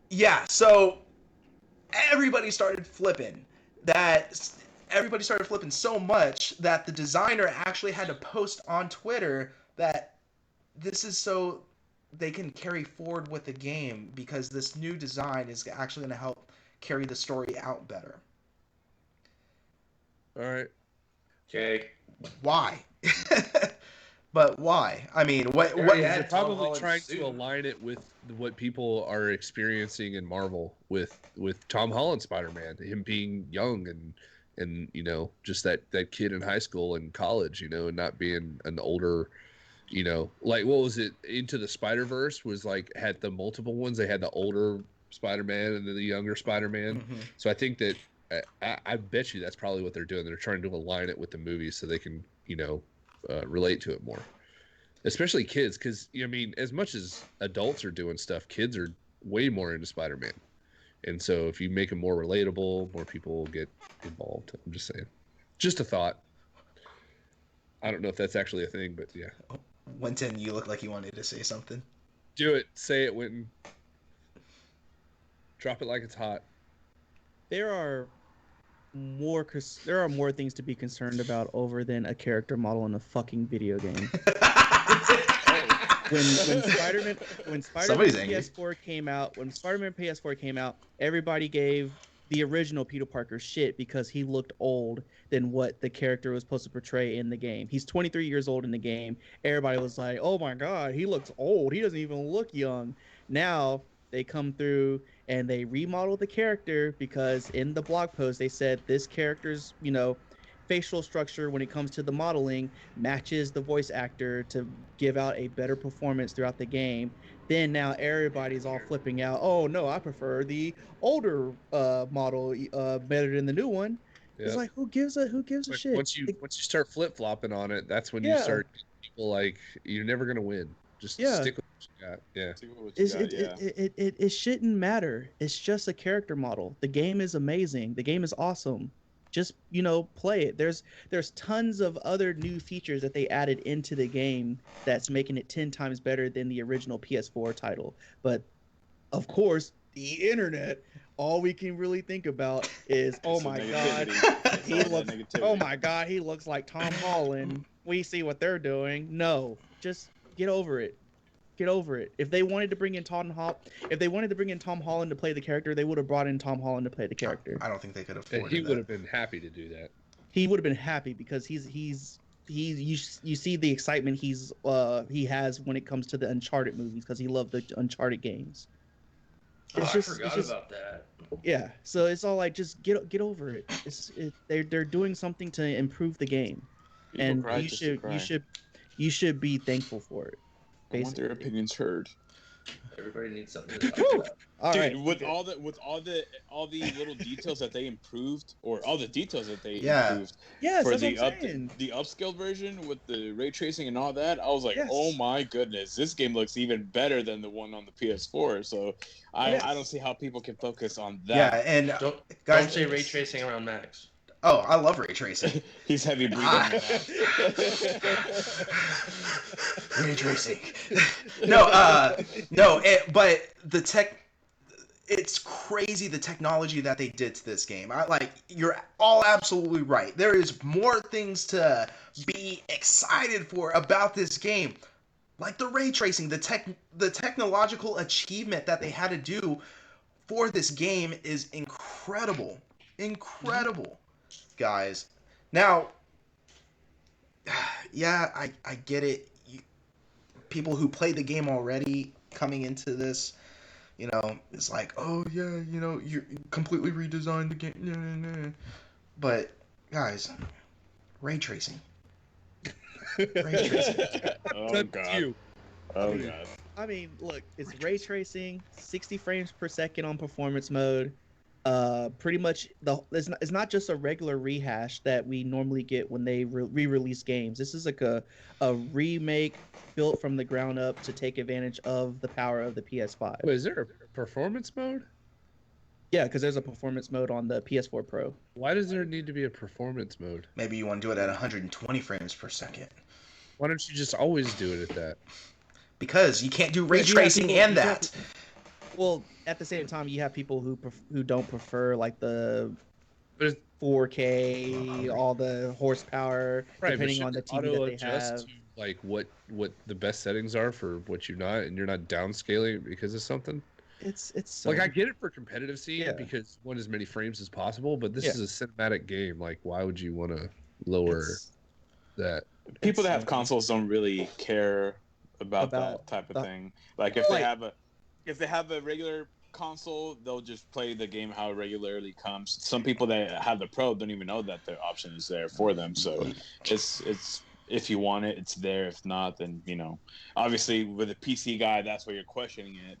Yeah. So everybody started flipping. Everybody started flipping so much that the designer actually had to post on Twitter that this is so they can carry forward with the game because this new design is actually going to help carry the story out better. All right. Okay. Why? But why? I mean, what? They're probably trying to align it with what people are experiencing in Marvel with Tom Holland Spider-Man, him being young and just that kid in high school and college, and not being an older, like what was it? Into the Spider-Verse was like had the multiple ones. They had the older Spider-Man and then the younger Spider-Man. Mm-hmm. So I think that I bet you that's probably what they're doing. They're trying to align it with the movie so they can relate to it more, especially kids, because as much as adults are doing stuff, kids are way more into Spider-Man, and so if you make them more relatable, more people will get involved. I'm just saying, just a thought. I don't know if that's actually a thing, but yeah. Winton, you look like you wanted to say something. Do it. Say it, Winton. Drop it like it's hot. There are more things to be concerned about over than a character model in a fucking video game. when Spider-Man PS4 came out, everybody gave the original Peter Parker shit because he looked old than what the character was supposed to portray in the game. He's 23 years old in the game. Everybody was like, "Oh my god, he looks old. He doesn't even look young." Now, they come through and they remodel the character because in the blog post they said this character's, facial structure when it comes to the modeling matches the voice actor to give out a better performance throughout the game. Then now everybody's all flipping out. Oh no, I prefer the older model better than the new one. It's Yep. like who gives a Like, shit? once you start flip flopping on it, that's when you Yeah. start people like you're never gonna win. Just Yeah. stick with what you got. Yeah. See what you got, yeah. It shouldn't matter. It's just a character model. The game is amazing. The game is awesome. Just play it. There's tons of other new features that they added into the game that's making it 10 times better than the original PS4 title. But of course, the internet, all we can really think about is, oh It's the my negativity. god, It's he all that looks. negativity. Oh my god, he looks like Tom Holland. We see what they're doing. No, just get over it. Get over it. If they wanted to bring in Tom Holland to play the character, they would have brought in Tom Holland to play the character. I don't think they could And afford he that. would have been happy to do that. He would have been happy because you see the excitement he has when it comes to the Uncharted movies because he loved the Uncharted games. I forgot about that. Yeah, so it's all like just get over it. They're doing something to improve the game, People and cry just to cry. you should be thankful for it. I want their basically. opinions heard. Everybody needs something to talk about. All Dude, right, with all the little details that they improved, or all the details that they Yeah. improved yes, for that's the what I'm saying. the upscaled version with the ray tracing and all that, I was like, Yes. oh my goodness, this game looks even better than the one on the PS4. So I don't see how people can focus on Yeah, that. and Don't guys, say ray tracing around Max. oh, I love ray tracing. He's heavy breathing. Ray tracing. But it's crazy the technology that they did to this game. You're all absolutely right. There is more things to be excited for about this game. Like the ray tracing, the technological achievement that they had to do for this game is incredible. Incredible, guys. Now, yeah, I get it. People who played the game already coming into this, it's like, oh yeah, you completely redesigned the game. But guys, ray tracing. Ray tracing. Oh That's god. you. Oh god. I mean, look, it's ray tracing, 60 frames per second on performance mode. Pretty much it's not just a regular rehash that we normally get when they re-release games. This is like a remake built from the ground up to take advantage of the power of the PS5. Wait, is there a performance mode? Yeah, because there's a performance mode on the PS4 Pro. Why does there need to be a performance mode? Maybe you want to do it at 120 frames per second. Why don't you just always do it at that? Because you can't do ray Because you have tracing people- and you have that. Well, at the same time, you have people who don't prefer like the But it's, 4K, all the horsepower, right, but depending on the should TV that they auto-adjust have. to, like what the best settings are for what you're not, and you're not downscaling it because of something. It's Like I get it for competitive scene Yeah. because you want as many frames as possible, but this Yeah. is a cinematic game. Like, why would you want to lower it's- that? People that have consoles don't really care about that type of the- thing. Like if Like- they have a regular console, they'll just play the game how it regularly comes. Some people that have the Pro don't even know that the option is there for them. So it's if you want it, it's there. If not, then obviously with a PC guy, that's where you're questioning it.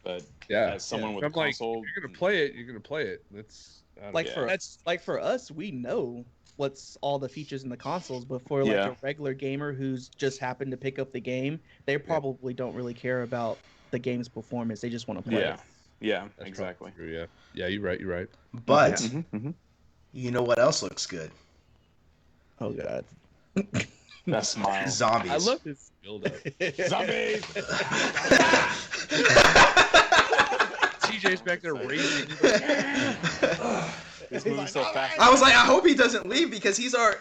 But Yeah, as someone with I'm a like, console, you're gonna play it. You're gonna play it. That's I don't like know. for us, we know what's all the features in the consoles, but for like Yeah. a regular gamer who's just happened to pick up the game, they probably don't really care about the game's performance. They just want to play yeah, it. yeah, That's exactly. probably true, yeah. You're right. You're right. But Mhm, mhm. you know what else looks good? Oh god. That smile. Zombies. I love this build up. Zombies. TJ's back there raising. It's moving so fast. I was like, I hope he doesn't leave because he's our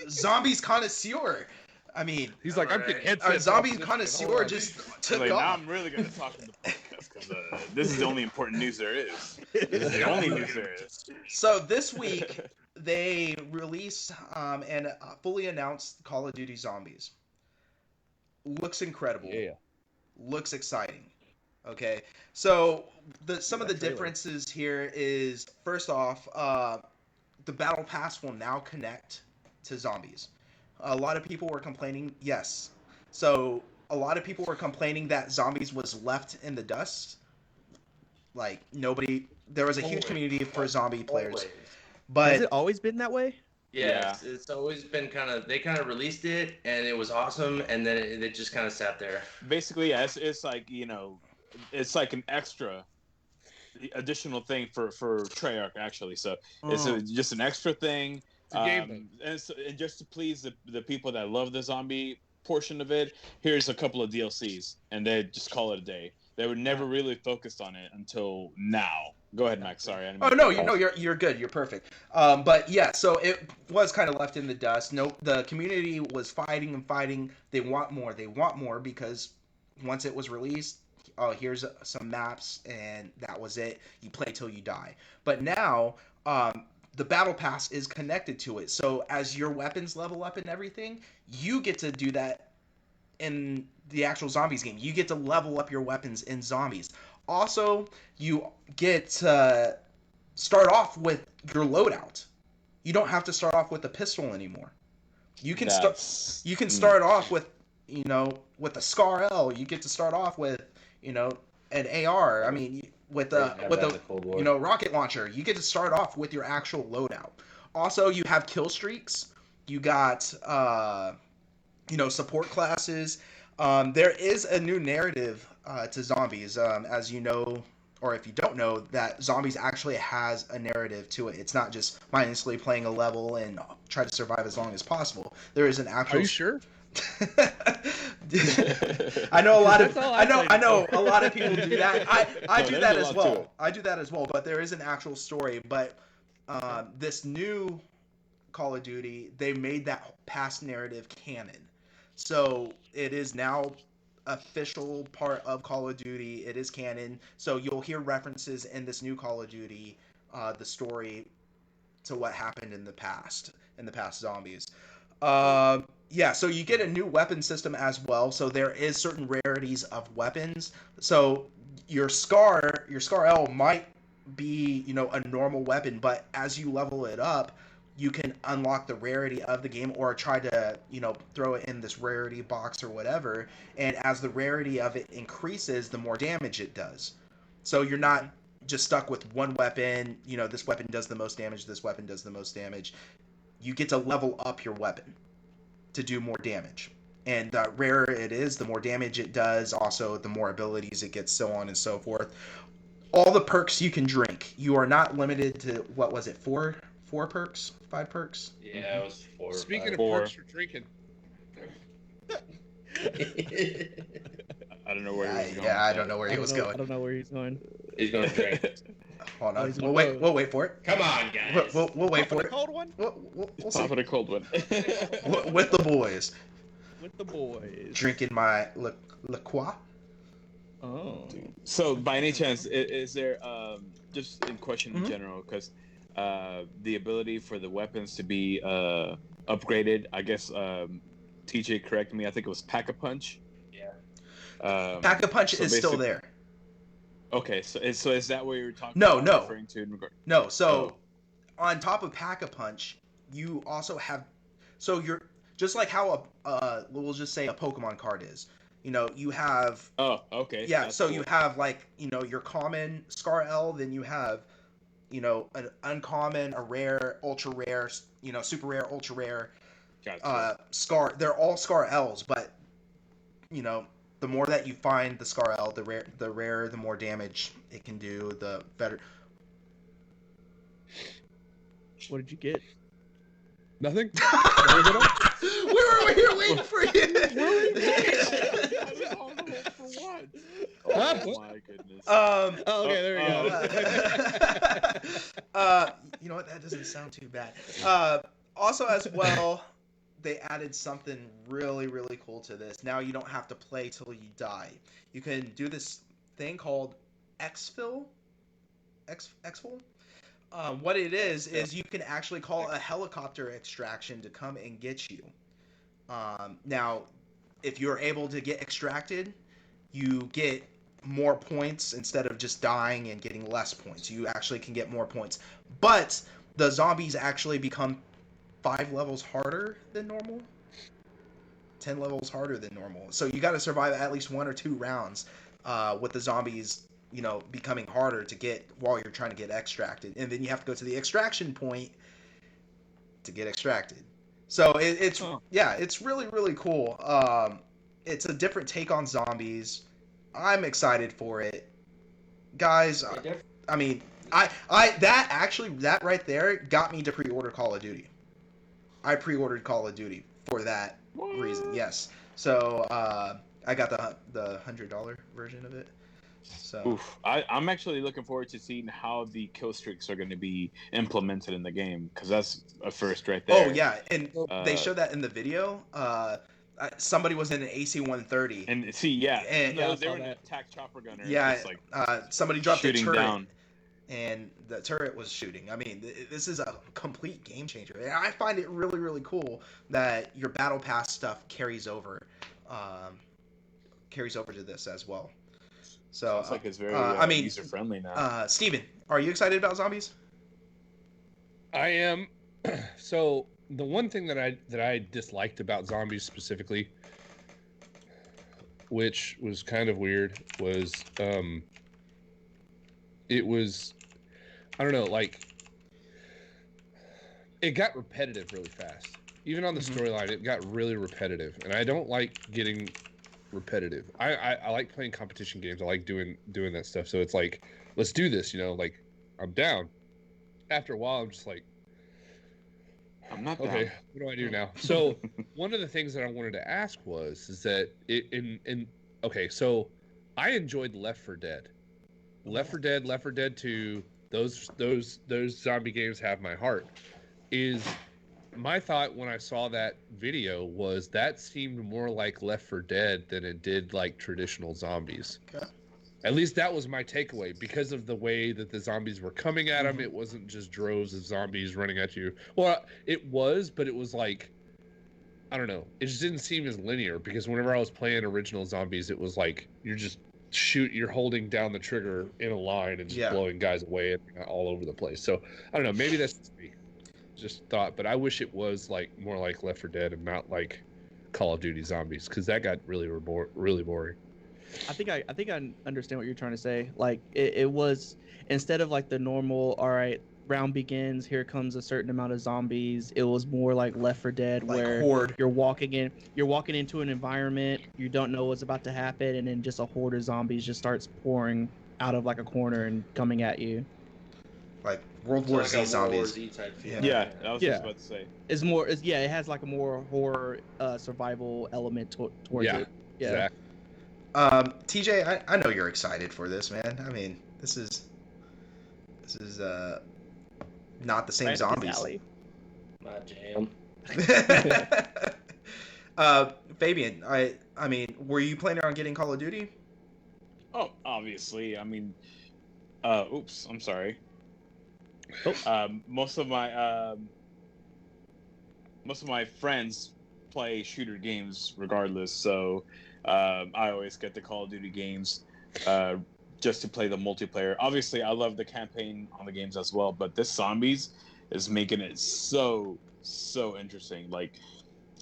zombies connoisseur. I mean, He's like, I'm Alright. getting headsets. our zombies off this connoisseur shit. just took Like, now off. I'm really gonna talk in the podcast because this is the only important news there is. This is the only news there is. So this week they released and fully announced Call of Duty Zombies. Looks incredible. Yeah. Looks exciting. Okay, so some of That the trailer. differences here is first off, the battle pass will now connect to zombies. A lot of people were complaining. Yes, so a lot of people were complaining that zombies was left in the dust. Like nobody, there was a huge Always. community for zombie players, Always. Has it but always been that way? Yes, it's always been they kind of released it and it was awesome, and then it just kind of sat there. Basically, yeah, it's like it's like an extra additional thing for Treyarch actually. So it's just an extra thing. a game thing. And just to please the people that love the zombie portion of it, here's a couple of DLCs, and they just call it a day. They were never really focused on it until now. Go ahead, Max. Sorry. I didn't oh mean no, to- you're good. You're perfect. But yeah, so it was kind of left in the dust. No, the community was fighting and fighting. They want more. They want more because once it was released, oh, here's some maps, and that was it. You play till you die. But now, the battle pass is connected to it. So as your weapons level up and everything, you get to do that in the actual zombies game. You get to level up your weapons in zombies. Also, you get to start off with your loadout. You don't have to start off with a pistol anymore. You can start. That's- You can start off with with a Scar L. You get to start off with an AR. I mean, with a Cold War. rocket launcher. You get to start off with your actual loadout. Also, you have kill streaks. You got support classes. There is a new narrative to zombies, as you know, or if you don't know, that zombies actually has a narrative to it. It's not just mindlessly playing a level and try to survive as long as possible. There is an actual. Are you sure? I know a lot of That's all I I know a lot of people do that. I No, do there's that a as lot to well. it. I do that as well. But there is an actual story. But this new Call of Duty, they made that past narrative canon. So it is now official part of Call of Duty. It is canon. So you'll hear references in this new Call of Duty, the story to what happened in the past zombies. Yeah, so you get a new weapon system as well. So there is certain rarities of weapons. So your Scar L might be, a normal weapon, but as you level it up, you can unlock the rarity of the game or try to, throw it in this rarity box or whatever. And as the rarity of it increases, the more damage it does. So you're not just stuck with one weapon, this weapon does the most damage, this weapon does the most damage. You get to level up your weapon to do more damage. And the rarer it is, the more damage it does, also the more abilities it gets, so on and so forth. All the perks you can drink. You are not limited to, what was it, four perks? 5 perks? Yeah, it was 4. Speaking of Four. perks for drinking, I don't know where he was going. I don't know where he was I going. don't know where he's going. He's gonna drink. Hold Oh, on. he's We'll gonna wait. go. We'll wait for it. Come on, guys. We'll wait for A it. cold one We'll see. Popping a cold one. With the boys, with the boys. drinking my La Croix. Oh. So, by any chance, is there just in question in Mhm. general, because the ability for the weapons to be upgraded? I guess TJ correct me. I think it was Pack-a-Punch. Yeah. Pack-a-Punch so is still basic- there. Okay, so is that what you're talking No, about? no. Referring to in regard? No, so Oh. on top of Pack-a-Punch, you also have. So you're just like how we'll just say a Pokemon card is. You have. Oh, okay. Yeah, that's so cool. you have like your common Scar L, then you have an uncommon, a rare, ultra rare, super rare, ultra rare, Gotcha. Scar. They're all Scar Ls, but the more that you find the Scar L, the rarer, the more damage it can do, the better. What did you get? nothing. We were here waiting for Oh you. my goodness. Oh, okay, there we go. You know what? That doesn't sound too bad. Also, as well, they added something really, really cool to this. Now you don't have to play till you die. You can do this thing called exfil. Exfil. What it is you can actually call a helicopter extraction to come and get you. Now, if you're able to get extracted, you get more points instead of just dying and getting less points. You actually can get more points. But the zombies actually become 5 levels harder than normal. 10 levels harder than normal. So you got to survive at least 1 or 2 rounds with the zombies, becoming harder to get while you're trying to get extracted. And then you have to go to the extraction point to get extracted. So it's really, really cool. It's a different take on zombies. I'm excited for it. Guys, I mean, that right there got me to pre-order Call of Duty. I pre-ordered Call of Duty for that reason. Yes. So I got the $100 version of it. So I'm actually looking forward to seeing how the kill streaks are going to be implemented in the game, because that's a first right there. Oh yeah, and they showed that in the video. Somebody was in an AC-130. And see, yeah, and they were in an attack chopper gunner. Yeah, somebody dropped a turret down. And the turret was shooting. I mean, this is a complete game changer. And I find it really, really cool that your battle pass stuff carries over to this as well. So it's like it's very user friendly now. Steven, are you excited about zombies? I am. So the one thing that I disliked about zombies specifically, which was kind of weird, was it was, I don't know, like, it got repetitive really fast. Even on the storyline, it got really repetitive, and I don't like getting repetitive. I like playing competition games. I like doing that stuff. So it's like, let's do this, like, I'm down. After a while, I'm just like, I'm not okay, down. what do I do now? So one of the things that I wanted to ask is that so I enjoyed Left 4 Dead. Left 4 Dead, Left 4 Dead 2, those zombie games have my heart. My thought when I saw that video was that seemed more like Left 4 Dead than it did like traditional zombies. Okay. At least that was my takeaway, because of the way that the zombies were coming at them. It wasn't just droves of zombies running at you. Well, it was, but it was like, I don't know. It just didn't seem as linear, because whenever I was playing original zombies, it was like you're holding down the trigger in a line and just blowing guys away and all over the place. So I don't know. Maybe that's just me. Just thought, but I wish it was like more like Left 4 Dead and not like Call of Duty Zombies, because that got really boring. I think I understand what you're trying to say. Like it was, instead of like the normal, all right, round begins, here comes a certain amount of zombies. It was more like Left 4 Dead, like where horde. You're walking into an environment, you don't know what's about to happen, and then just a horde of zombies just starts pouring out of like a corner and coming at you. Like World War Z zombies. World War Z type feel. Yeah, I was just about to say. It has like a more horror survival element towards it. Yeah. Exactly. TJ, I know you're excited for this, man. I mean, this is not the same zombies. My jam. Fabian, I mean, were you planning on getting Call of Duty? Oh, obviously. I mean, oops, I'm sorry. Most of my friends play shooter games regardless, so I always get the Call of Duty games just to play the multiplayer. Obviously, I love the campaign on the games as well, but this zombies is making it so interesting. Like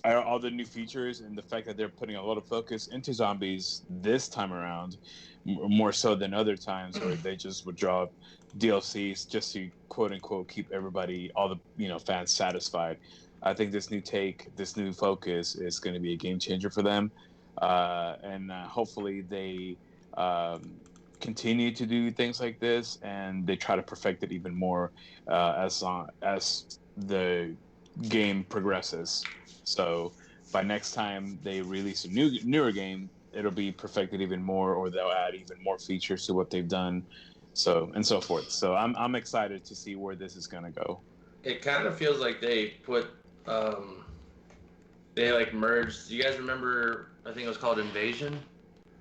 all the new features and the fact that they're putting a lot of focus into zombies this time around, more so than other times where they just would draw DLCs just to quote unquote keep everybody, all the fans satisfied. I think this new focus is going to be a game changer for them, and hopefully they continue to do things like this, and they try to perfect it even more as the game progresses. So by next time they release a newer game, it'll be perfected even more, or they'll add even more features to what they've done, so and so forth. So I'm excited to see where this is gonna go. It kind of feels like they put they like merged. Do you guys remember? I think it was called Invasion.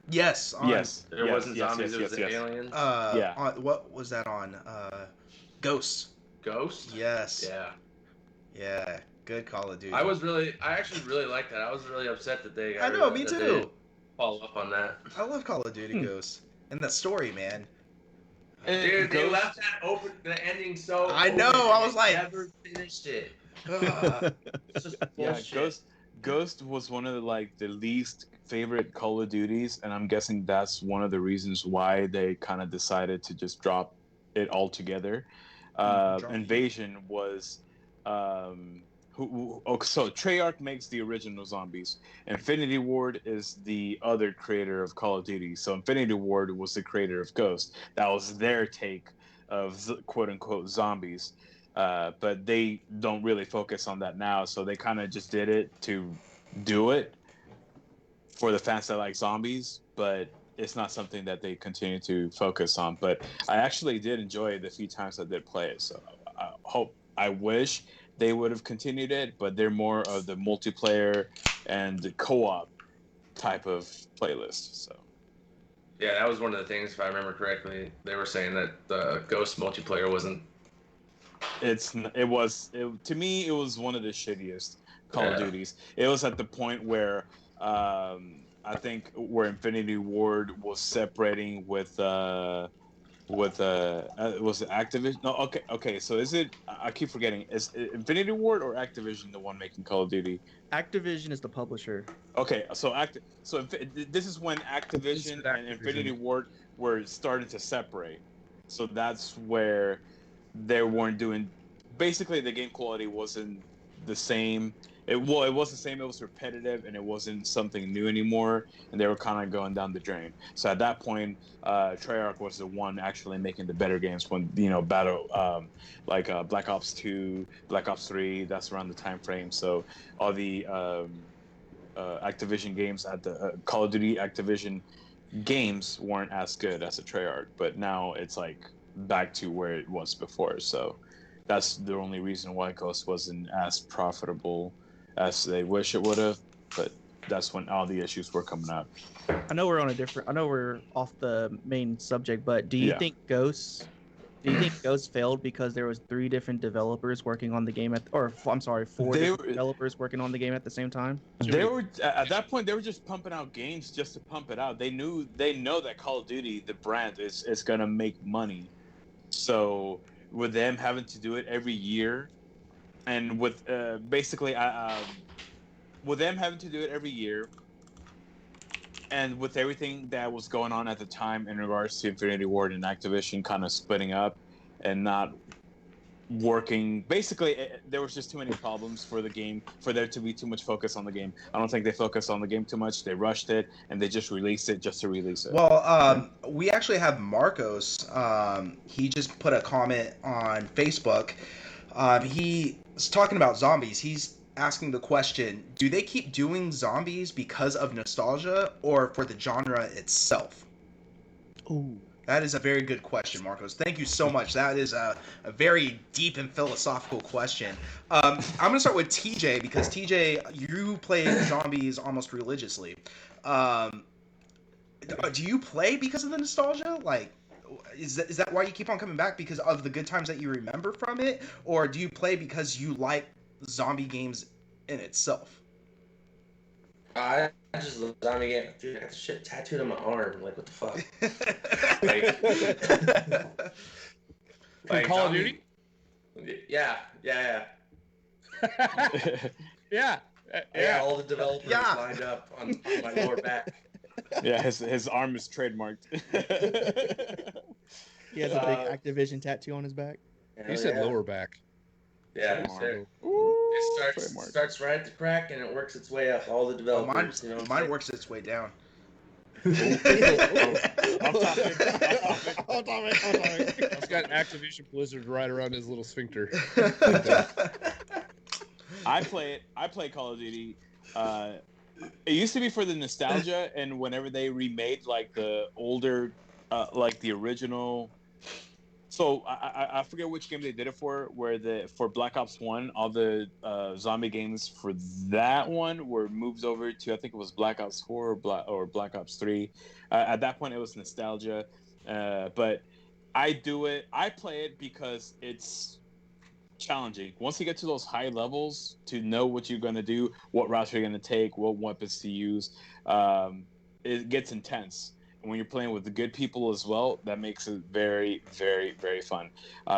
Yes. Yes. It wasn't zombies. It was the aliens. What was that on? Ghosts. Ghost. Yes. Yeah. Yeah. Good Call of Duty. I actually really liked that. I was really upset that they. I know, me too. Follow up on that. I love Call of Duty Ghosts. and the story, man. Dude, they Ghost- left that open, the ending so. I know, open, I and was they like- never finished it. Ugh. It's just Yeah, bullshit. Ghost was one of the least favorite Call of Duties, and I'm guessing that's one of the reasons why they kind of decided to just drop it altogether. Drop it. Invasion was so Treyarch makes the original Zombies. Infinity Ward is the other creator of Call of Duty. So Infinity Ward was the creator of Ghost. That was their take of quote unquote zombies. But they don't really focus on that now, so they kind of just did it to do it for the fans that like zombies, but it's not something that they continue to focus on. But I actually did enjoy it the few times I did play it, so I wish they would have continued it, but they're more of the multiplayer and the co-op type of playlist. So Yeah, that was one of the things, if I remember correctly. They were saying that the Ghost multiplayer wasn't. to me it was one of the shittiest Call of Yeah. Duties. It was at the point where I think where Infinity Ward was separating with was it Activision? No, okay. So is it? I keep forgetting. Is it Infinity Ward or Activision the one making Call of Duty? Activision is the publisher. Okay, so this is when Activision It's and Activision. Infinity Ward were starting to separate. So that's where they weren't doing. Basically, the game quality wasn't the same. It was the same. It was repetitive, and it wasn't something new anymore. And they were kind of going down the drain. So at that point, Treyarch was the one actually making the better games. When battle like Black Ops 2, Black Ops 3. That's around the time frame. So all the Activision games at the Call of Duty Activision games weren't as good as a Treyarch, but now it's like back to where it was before. So that's the only reason why Ghost wasn't as profitable as they wish it would have. But that's when all the issues were coming up. I know we're off the main subject, but do you Yeah. think Ghosts failed because there was 3 different developers working on the game four They different were- developers working on the game at the same time? They were at that point. They were just pumping out games just to pump it out. They know that Call of Duty, the brand, is gonna make money. So with them having to do it every year, and with with them having to do it every year, and with everything that was going on at the time in regards to Infinity Ward and Activision kind of splitting up and not working, basically there was just too many problems for the game for there to be too much focus on the game. I don't think they focused on the game too much. They rushed it and they just released it just to release it. Well, we actually have Marcos. He just put a comment on Facebook. He's talking about zombies. He's asking the question, do they keep doing zombies because of nostalgia or for the genre itself? Ooh. That is a very good question, Marcos. Thank you so much. That is a very deep and philosophical question. I'm going to start with TJ because, TJ, you play zombies almost religiously. Do you play because of the nostalgia? Like, is that why you keep on coming back, because of the good times that you remember from it? Or do you play because you like zombie games in itself? I just love zombie game. Dude, I got the shit tattooed on my arm. Like, what the fuck? From Call of zombie- Duty? Yeah. Yeah. I got all the developers Yeah. lined up on my lower back. Yeah, his arm is trademarked. He has a big Activision tattoo on his back. You said lower back. Yeah, Trademark. sir. Ooh, It trademark. starts right at the crack and it works its way up. All the Well, developers, you know. mine works its way down. Off topic. He's got Activision Blizzard right around his little sphincter. I play Call of Duty. It used to be for the nostalgia, and whenever they remade like the older, like the original. So I forget which game they did it for. For Black Ops 1, all the zombie games for that one were moved over to, I think it was Black Ops 4 or Black Ops 3. At that point, it was nostalgia. But I play it because it's challenging. Once you get to those high levels, to know what you're going to do, what routes you're going to take, what weapons to use, it gets intense. when you're playing with the good people as well, that makes it very, very, very fun.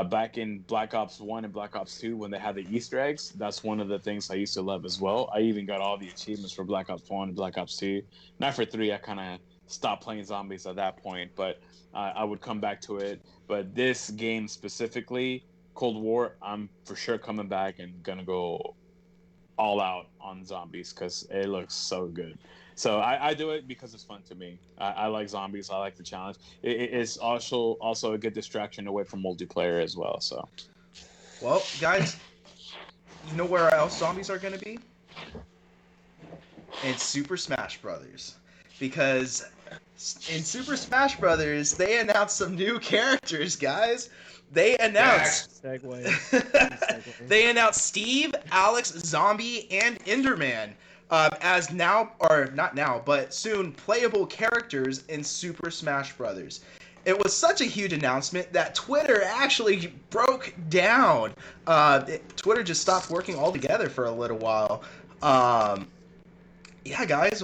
Back in Black Ops 1 and Black Ops 2, when they had the Easter eggs, that's one of the things I used to love as well. I even got all the achievements for Black Ops 1 and Black Ops 2. Not for 3, I kind of stopped playing zombies at that point, but I would come back to it. But this game specifically, Cold War, I'm for sure coming back and going to go all out on zombies because it looks so good. So I do it because it's fun to me. I like zombies. I like the challenge. It's also a good distraction away from multiplayer as well. So, Well, guys, you know where else zombies are going to be? In Super Smash Brothers. Because in Super Smash Brothers, they announced some new characters, guys. They announced... Segue. They announced Steve, Alex, Zombie, and Enderman as now, or not now, but soon playable characters in Super Smash Brothers. It was such a huge announcement that Twitter actually broke down. Twitter just stopped working altogether for a little while. Yeah, guys.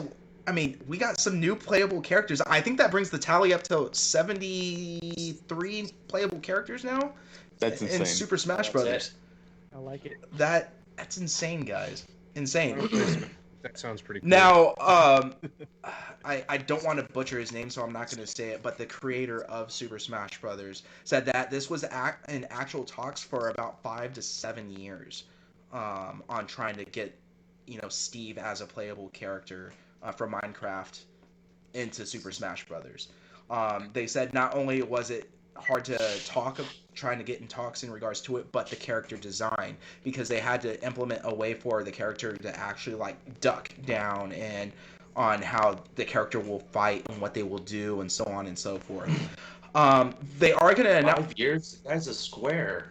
I mean, we got some new playable characters. I think that brings the tally up to 73 playable characters now. that's insane. In Super Smash That's Brothers. I like it. That's insane, guys. Insane. That sounds pretty cool. Now, I don't want to butcher his name, so I'm not going to say it, but the creator of Super Smash Brothers said that this was in actual talks for about 5 to 7 years on trying to get, Steve as a playable character from Minecraft into Super Smash Brothers. They said not only was it hard to trying to get in talks in regards to it, but the character design, because they had to implement a way for the character to actually duck down and on how the character will fight and what they will do and so on and so forth. They are going to announce 5 years? The guy's a square.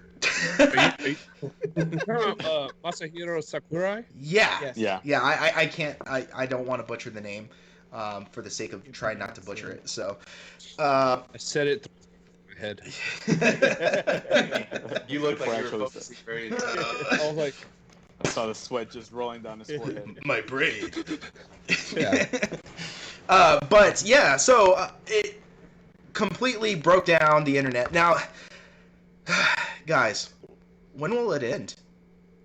Masahiro Sakurai? Yeah. Yes. Yeah. I can't. I don't want to butcher the name, for the sake of trying not to butcher it. So, I said it through my head. You look like you were Actually, focusing very intently. I was like, I saw the sweat just rolling down his forehead. my brain. Yeah. But yeah, so it completely broke down the internet. Now, guys, when will it end?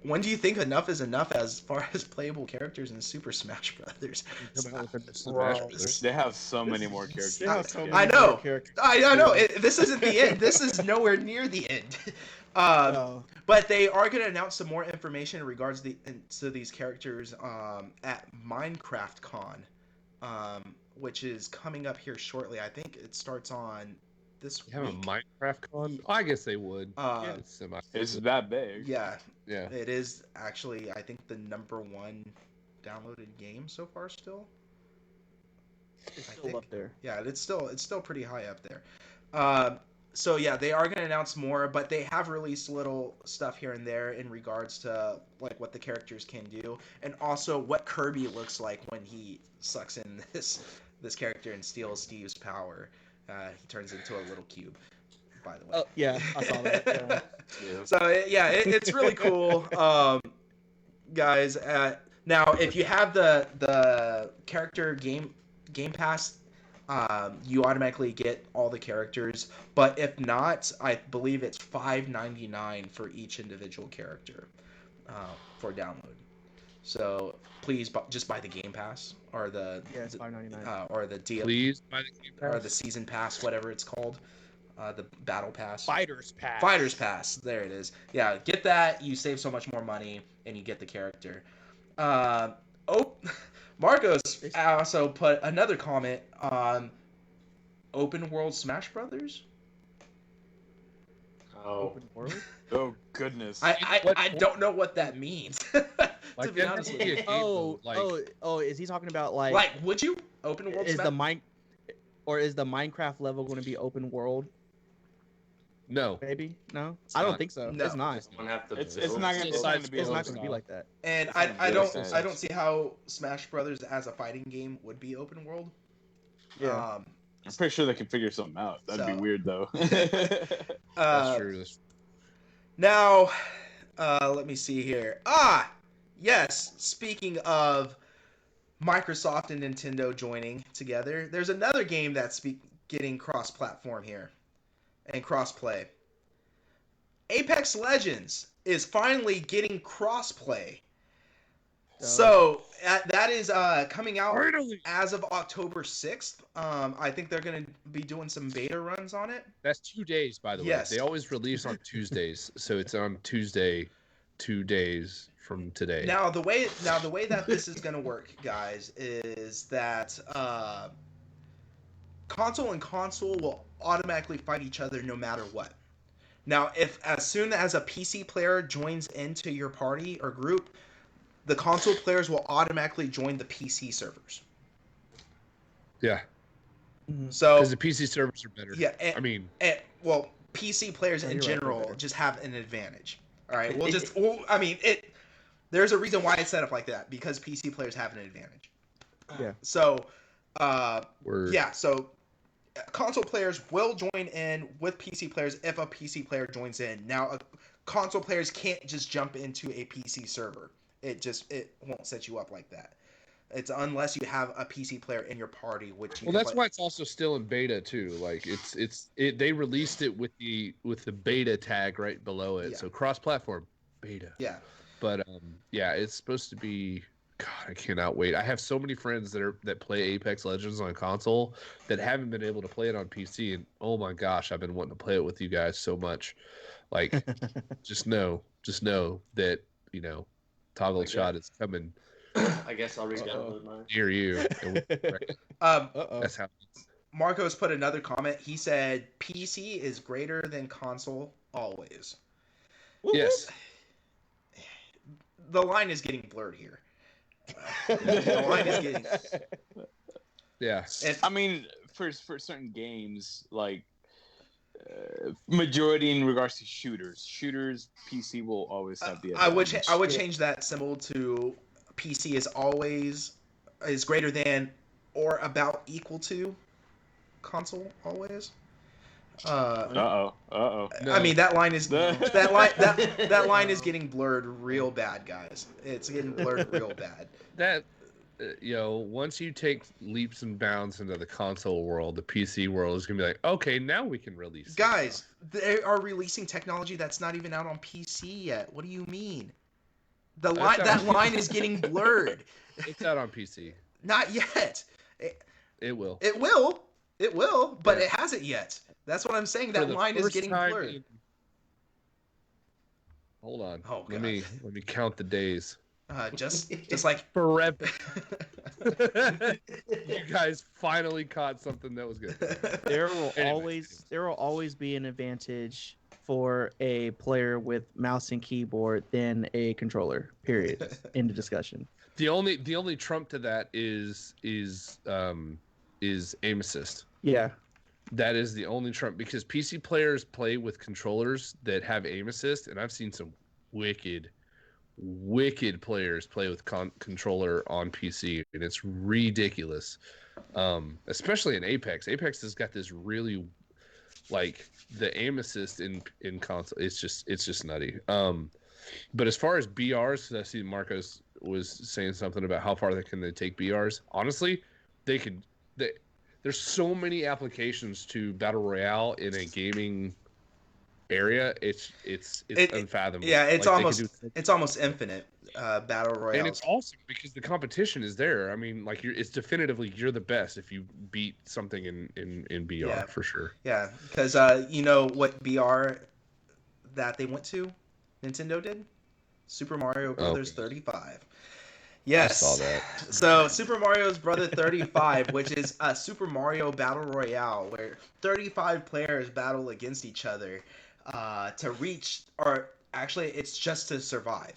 When do you think enough is enough as far as playable characters in Super Smash Brothers? Come out with a Smash Wow. Brothers. They have so many more characters. They have so many I know. more characters. I know. This isn't the end. This is nowhere near the end. Oh. But they are going to announce some more information in regards to these characters at Minecraft Con, which is coming up here shortly. I think it starts on this You have a week. Minecraft con? Oh, I guess they would. Yeah. It's semi- It's that big. Yeah, yeah. it is actually, I think, the #1 downloaded game so far still. It's I still think. up there. Yeah, it's still pretty high up there. So yeah, they are going to announce more, but they have released little stuff here and there in regards to what the characters can do, and also what Kirby looks like when he sucks in this character and steals Steve's power. He turns into a little cube, by the way. Oh yeah, I saw that. Yeah. So it's really cool, guys. Now, if you have the character game pass, you automatically get all the characters. But if not, I believe it's $5.99 for each individual character for download. So please just buy the game pass or the Yeah, it's $5.99. or the deal Please buy the Game or Pass. the season pass, whatever it's called, the battle pass. Fighters Pass. Fighters Pass. There it is. Yeah, get that. You save so much more money, and you get the character. Marcos also put another comment on Open World Smash Brothers. Oh, Open world. Oh goodness. I don't know what that means. to Like, be that honest would with be a you. game Oh, mode, oh, is he talking about Like, would you open world is Smash? the mine, or is the Minecraft level going to be open world? No. Maybe no. It's I don't not. think so. No. It's not. someone have to. It's build not gonna- stuff. it's not gonna be It's not open going to be like that. And It's I not don't good. I don't see how Smash Brothers as a fighting game would be open world. Yeah. I'm pretty sure they can figure something out. That'd So- be weird though. That's Uh, true. That's Now, let me see here. Yes. Speaking of Microsoft and Nintendo joining together. There's another game that's getting cross-platform here and cross-play. Apex Legends is finally getting cross-play. So that is coming out Finally. as of October 6th. I think they're going to be doing some beta runs on it. That's 2 days, by the Yes. way. They always release on Tuesdays, so it's on Tuesday, 2 days from today. Now the way that this is going to work, guys, is that console and console will automatically fight each other no matter what. Now, if as soon as a PC player joins into your party or group, the console players will automatically join the PC servers. Yeah, So because the PC servers are better. yeah, I mean, well, PC players Oh, in you're right, they're general better. just have an advantage. All right, I mean, there's a reason why it's set up like that, because PC players have an advantage. Yeah. So, we're yeah, so console players will join in with PC players if a PC player joins in. Now, console players can't just jump into a PC server. It won't set you up like that. It's unless you have a PC player in your party, which you well. can That's play. why it's also still in beta too. Like they released it with the beta tag right below it. Yeah. So cross-platform beta. Yeah. But yeah, it's supposed to be. God, I cannot wait. I have so many friends that play Apex Legends on console that haven't been able to play it on PC, and oh my gosh, I've been wanting to play it with you guys so much. Like, just know that Toggle Okay. Shot is coming I guess I'll re-download mine. near you. And Uh-oh. that's how. Marcos put another comment. He said, PC is greater than console always. Yes. The line is getting blurred here. The line is getting... Yeah. And, I mean, for certain games, like majority in regards to shooters, PC will always have the I would advantage. change that symbol to PC is greater than or about equal to console always. Uh oh. I mean that line is No. that line is getting blurred real bad, guys. It's getting blurred real bad. That once you take leaps and bounds into the console world, the PC world is gonna be like, okay, now we can release this Guys, stuff. they are releasing technology that's not even out on PC yet. What do you mean? That's That out- line is getting blurred. It's out on PC. Not yet. It will. It will, but Yeah. it hasn't yet. That's what I'm saying. For That the line is first getting time blurred. Hold on. Oh, let God. me count the days. Just like Forever. You guys finally caught something that was good. There will Anyway. always be an advantage for a player with mouse and keyboard than a controller. Period. End of discussion. The only trump to that is aim assist. Yeah. That is the only trump, because PC players play with controllers that have aim assist, and I've seen some wicked players play with controller on PC, and it's ridiculous. Especially in Apex. Apex has got this really, like, the aim assist in console. It's just nutty. But as far as BRs, 'cause I see Marcos was saying something about how far they take BRs. Honestly, there's so many applications to Battle Royale in a gaming area. It's unfathomable. yeah, it's Like, they almost could do- it's almost infinite battle royale. and it's awesome because the competition is there. I mean, like, it's definitively you're the best if you beat something in BR Yeah. for sure. Yeah, because you know what BR that they went to, Nintendo did, Super Mario Brothers 35. Yes, I saw that. So Super Mario's Brother 35, which is a Super Mario Battle Royale, where 35 players battle against each other to reach, or actually, it's just to survive.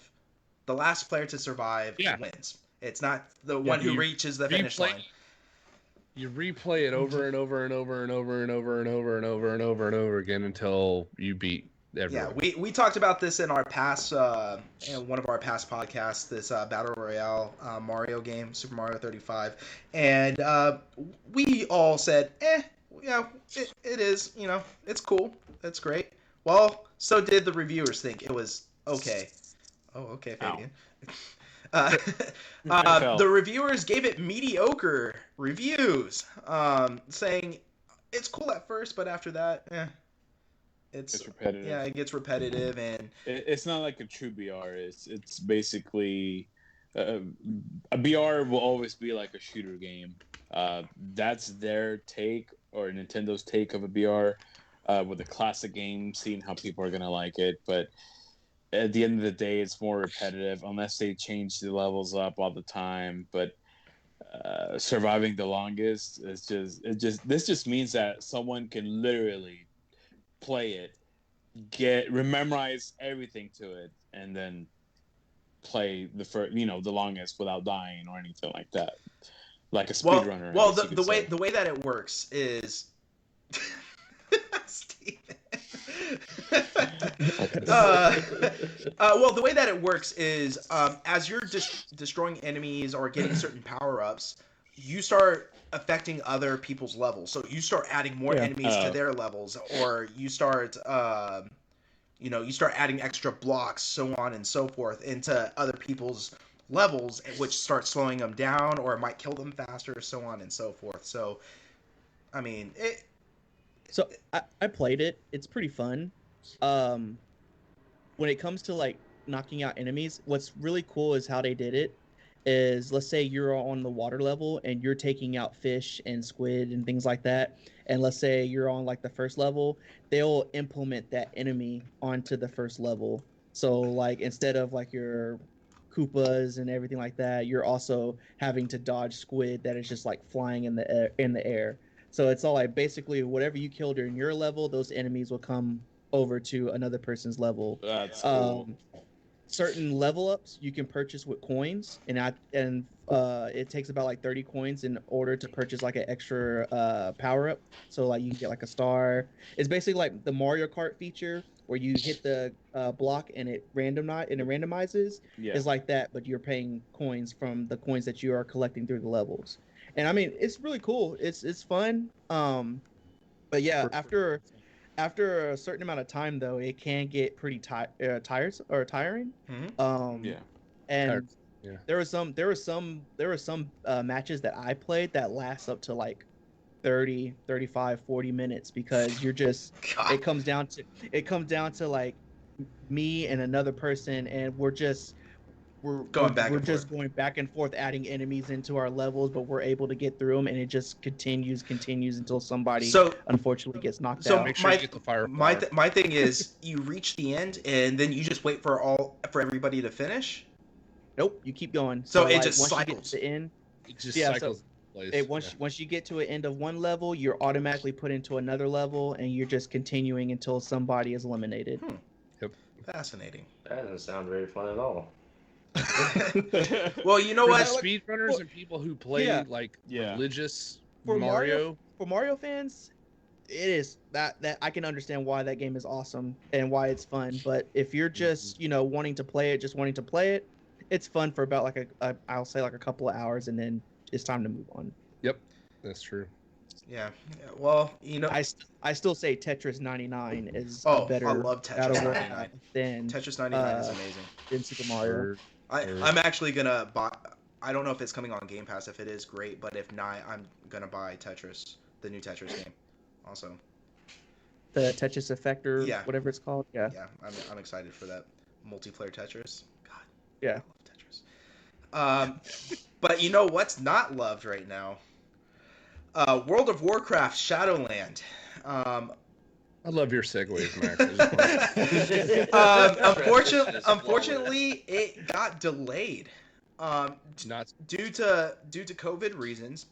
The last player to survive wins. It's not the one who you reaches the finish line. You replay it over and over and over and over and over and over and over and over and over again until you beat everyone. Yeah, we talked about this in our past, in one of our past podcasts, this Battle Royale Mario game, Super Mario 35, and we all said, yeah, it is, it's cool, it's great. Well, so did the reviewers think it was okay. Oh, okay, Fabian. Uh, NFL. the reviewers gave it mediocre reviews, saying it's cool at first, but after that, It's repetitive. yeah, it gets repetitive, and It's not like a true BR. It's basically uh, a BR will always be like a shooter game. That's their take or Nintendo's take of a BR with a classic game, seeing how people are gonna like it. But at the end of the day, it's more repetitive unless they change the levels up all the time. But surviving the longest is this just means that someone can literally play it, memorize everything to it, and then play the longest without dying or anything like that, like a speedrunner. Well, the way that it works is, Steven. Well, the way that it works is, as you're destroying enemies or getting certain power ups, you start affecting other people's levels. So you start adding more enemies to their levels, or you start, you start adding extra blocks, so on and so forth, into other people's levels, which starts slowing them down, or it might kill them faster, so on and so forth. So, I mean, So I played it. It's pretty fun. When it comes to like knocking out enemies, what's really cool is how they did it. Is let's say you're on the water level and you're taking out fish and squid and things like that, and let's say you're on like the first level, they'll implement that enemy onto the first level. So like instead of like your Koopas and everything like that, you're also having to dodge squid that is just like flying in the air. So it's all like basically whatever you killed during your level, those enemies will come over to another person's level. That's cool. Certain level ups you can purchase with coins, and it takes about like 30 coins in order to purchase like an extra power up. So like you can get like a star. It's basically like the Mario Kart feature where you hit the block and it randomizes. Yeah. It's like that, but you're paying coins from the coins that you are collecting through the levels. And I mean, it's really cool. It's fun. But yeah, after a certain amount of time, though, it can get pretty tiring. Mhm. Yeah. And Yeah. there were some matches that I played that last up to like 30, 35, 40 minutes because you're just God. it comes down to like me and another person, and we're Going back we're and just forth. going back and forth adding enemies into our levels, but we're able to get through them, and it just continues until somebody So unfortunately gets knocked So out. Make sure you get the fire. my thing is, you reach the end and then you just wait for everybody to finish. Nope, you keep going. So it like, just once cycles. you get to the end, It just Yeah, so cycles. once you get to an end of one level, you're automatically put into another level, and you're just continuing until somebody is eliminated. Fascinating. That doesn't sound very fun at all. Well, you know For what? the speedrunners and people who play Yeah. like Yeah. religious For Mario, For Mario fans, it is that I can understand why that game is awesome and why it's fun. But if you're just wanting to play it, it's fun for about like I'll say like a couple of hours, and then it's time to move on. that's true. Yeah. Well, I still say Tetris 99 is Oh, better I love Battle Tetris Royale 99. than Tetris 99 is amazing. Super Mario. I'm actually gonna buy. I don't know if it's coming on Game Pass. If it is, great. But if not, I'm gonna buy Tetris, the new Tetris game. Also, The Tetris Effect or Yeah. whatever it's called. Yeah. yeah, I'm excited for that multiplayer Tetris. God, Yeah. I love Tetris. But you know what's not loved right now? World of Warcraft Shadowland. I love your segues, Max. I just wanna- Unfortunately, it got delayed. Not Due to COVID reasons,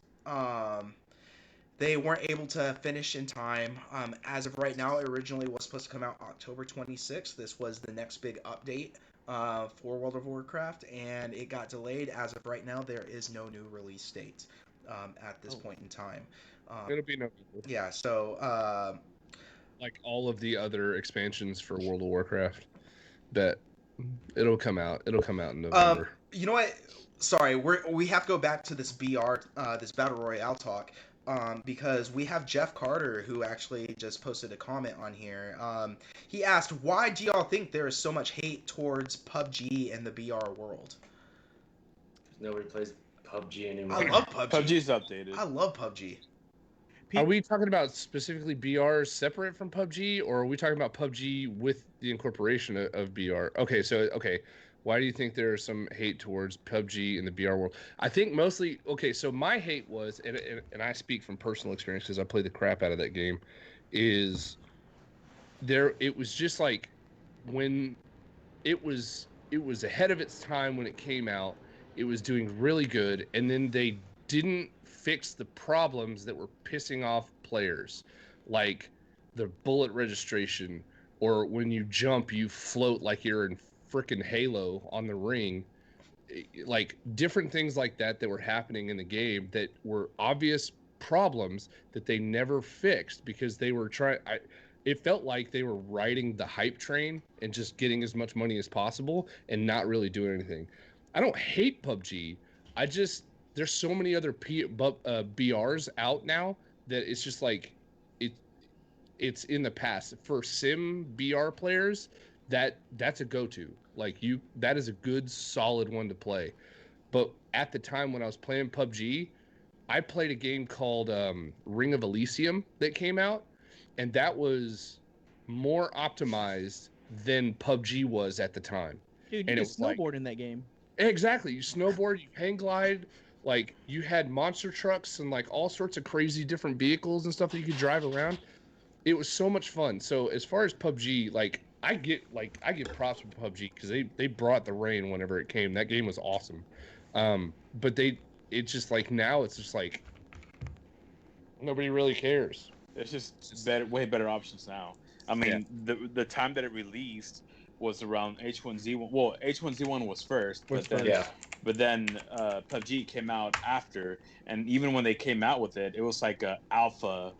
they weren't able to finish in time. As of right now, it originally was supposed to come out October 26th. This was the next big update for World of Warcraft, and it got delayed. As of right now, there is no new release date at this point in time. it'll be November. Yeah, so Like all of the other expansions for World of Warcraft, that it'll come out. It'll come out in November. you know what? Sorry, we have to go back to this BR, this Battle Royale talk, because we have Jeff Carter who actually just posted a comment on here. He asked, "Why do y'all think there is so much hate towards PUBG and the BR world?" nobody plays PUBG I anymore. love PUBG. PUBG's updated. I love PUBG. Are we talking about specifically BR separate from PUBG, or are we talking about PUBG with the incorporation of BR? Okay. Why do you think there's some hate towards PUBG in the BR world? I think mostly, so my hate was, and I speak from personal experience because I played the crap out of that game, is it was just like when it was ahead of its time when it came out, it was doing really good, and then they didn't fix the problems that were pissing off players, like the bullet registration, or when you jump you float like you're in freaking Halo on the ring, like different things like that were happening in the game that were obvious problems that they never fixed because they were it felt like they were riding the hype train and just getting as much money as possible and not really doing anything. I don't hate PUBG. There's so many other BRs out now that it's just like it's in the past. For sim BR players, that's a go-to. Like that is a good solid one to play. But at the time when I was playing PUBG, I played a game called Ring of Elysium that came out, and that was more optimized than PUBG was at the time. Dude, you And can it was like- snowboard in that game. Exactly. You snowboard, you hang glide, like you had monster trucks and like all sorts of crazy different vehicles and stuff that you could drive around. It was so much fun. So as far as PUBG, I give props for PUBG because they brought the rain whenever it came. That game was awesome. But it's just like now it's just like nobody really cares. It's just way better options now. I mean, the time that it released was around H1Z1. Well, H1Z1 was first, but then PUBG came out after. And even when they came out with it, it was like a alpha,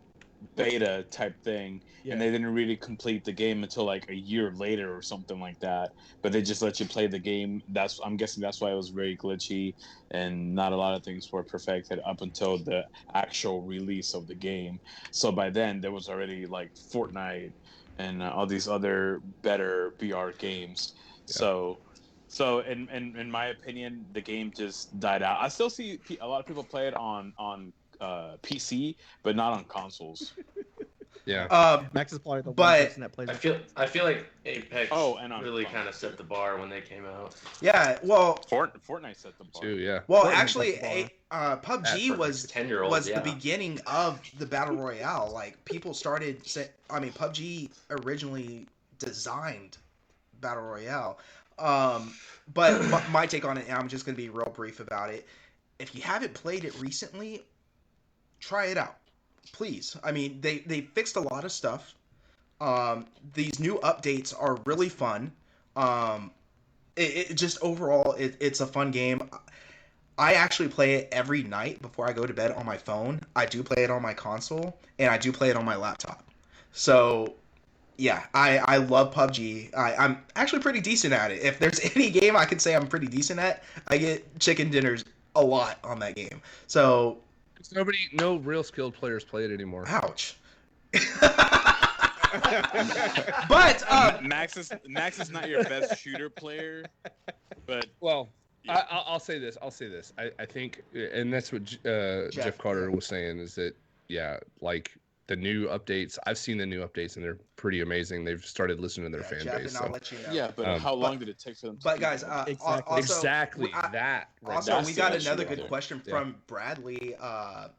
beta type thing, and they didn't really complete the game until like a year later or something like that. But they just let you play the game. I'm guessing that's why it was very glitchy, and not a lot of things were perfected up until the actual release of the game. So by then there was already like Fortnite and all these other better BR games. Yeah. So in my opinion, the game just died out. I still see a lot of people play it on PC, but not on consoles. Yeah. Max is probably the but one person that plays. I feel like Apex and really kind of set the bar when they came out. Yeah, well, Fortnite set the bar Too, yeah. well, Fortnite actually, set the PUBG was 10-year-old the beginning of the battle royale. Like people started PUBG originally designed battle royale. But my take on it, and I'm just gonna be real brief about it. If you haven't played it recently, try it out, please. I mean, they fixed a lot of stuff. These new updates are really fun. It just overall, it's a fun game. I actually play it every night before I go to bed on my phone. I do play it on my console, and I do play it on my laptop. So, yeah, I love PUBG. I'm actually pretty decent at it. If there's any game I could say I'm pretty decent at, I get chicken dinners a lot on that game. So, no real skilled players play it anymore. ouch. But Max is not your best shooter player, but Well, I'll say this. I think, and that's what Jeff Carter was saying, is that like the new updates. I've seen the new updates and they're pretty amazing. They've started listening to their fan Jeff, base. and I'll let you know. yeah, but how long did it take for them? But guys, Exactly. Exactly that. Right Also, there. we got That's another right good there. question Yeah. from Bradley.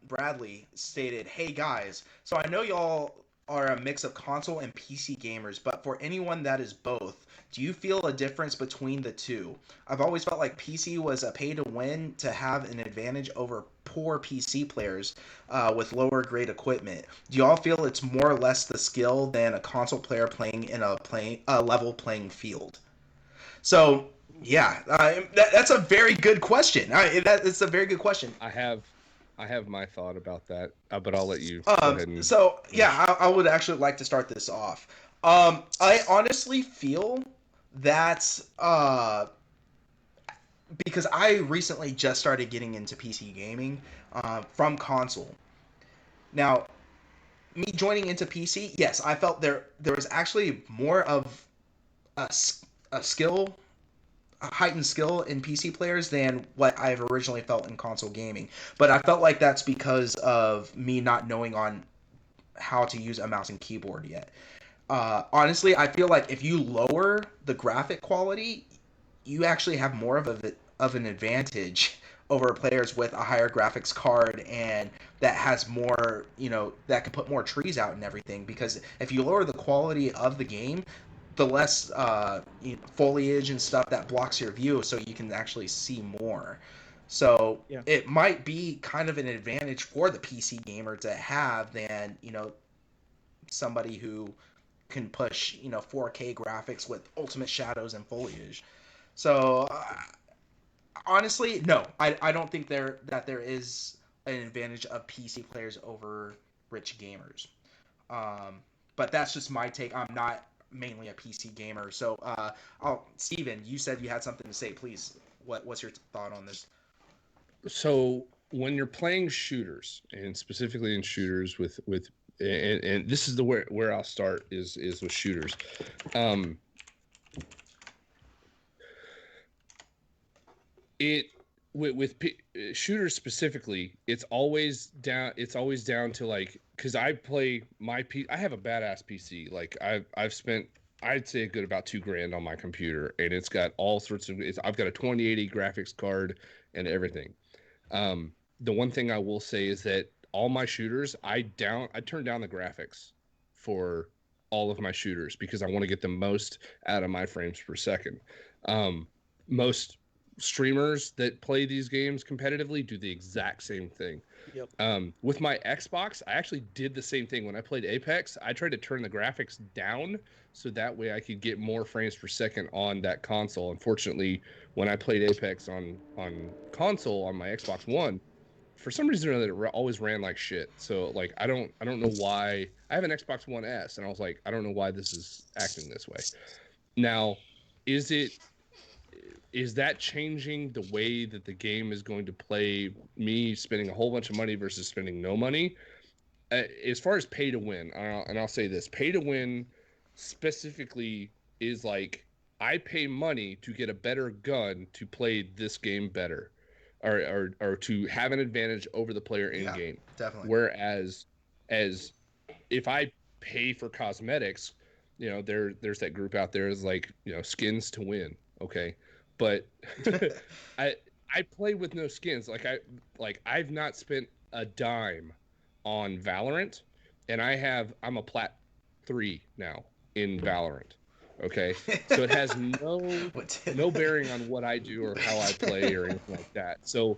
Bradley stated, "Hey guys, so I know y'all are a mix of console and PC gamers, but for anyone that is both, do you feel a difference between the two? I've always felt like PC was a pay to win to have an advantage over poor PC players with lower grade equipment. Do y'all feel it's more or less the skill than a console player playing in a level playing field?" So, yeah, that's a very good question. It's a very good question. I have my thought about that, but I'll let you go ahead and. So, yeah, I would actually like to start this off. I honestly feel that because I recently just started getting into PC gaming from console. Now, me joining into PC, yes, I felt there was actually more of a skill heightened skill in PC players than what I've originally felt in console gaming. But I felt like that's because of me not knowing on how to use a mouse and keyboard yet. Honestly, I feel like if you lower the graphic quality, you actually have more of an advantage over players with a higher graphics card and that has more, that can put more trees out and everything. Because if you lower the quality of the game, the less foliage and stuff that blocks your view, so you can actually see more. So Yeah. it might be kind of an advantage for the PC gamer to have than somebody who can push 4K graphics with ultimate shadows and foliage. So honestly, no, I don't think there is an advantage of PC players over rich gamers. But that's just my take. I'm not mainly a PC gamer. So Steven, you said you had something to say. Please, what's your thought on this? So when you're playing shooters, and specifically in shooters with and this is the where I'll start is with shooters. Shooters specifically, it's always down to like, because I play I have a badass PC. Like I've spent, I'd say, a good about $2,000 on my computer, and it's got all sorts of I've got a 2080 graphics card and everything. The one thing I will say is that all my shooters, I turn down the graphics for all of my shooters because I want to get the most out of my frames per second. Most streamers that play these games competitively do the exact same thing. Yep. With my Xbox, I actually did the same thing when I played Apex. I tried to turn the graphics down so that way I could get more frames per second on that console. Unfortunately, when I played Apex on console on my Xbox One, for some reason or other, it always ran like shit. So like I don't know why. I have an Xbox One S, and I was like, I don't know why this is acting this way. Now, is that changing the way that the game is going to play me spending a whole bunch of money versus spending no money? As far as pay to win, and I'll say this, pay to win specifically is like, I pay money to get a better gun to play this game better, or to have an advantage over the player in game. Definitely. Whereas, as if I pay for cosmetics, there's that group out there is like, skins to win. Okay. But I play with no skins. I've not spent a dime on Valorant, and I'm a plat 3 now in Valorant. Okay, so it has no bearing on what I do or how I play or anything like that. So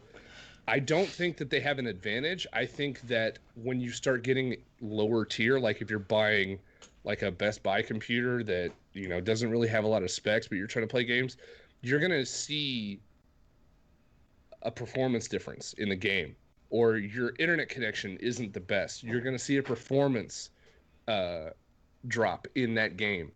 I don't think that they have an advantage. I think that when you start getting lower tier, like if you're buying like a Best Buy computer that doesn't really have a lot of specs, but you're trying to play games, you're going to see a performance difference in the game, or your internet connection isn't the best. You're going to see a performance drop in that game.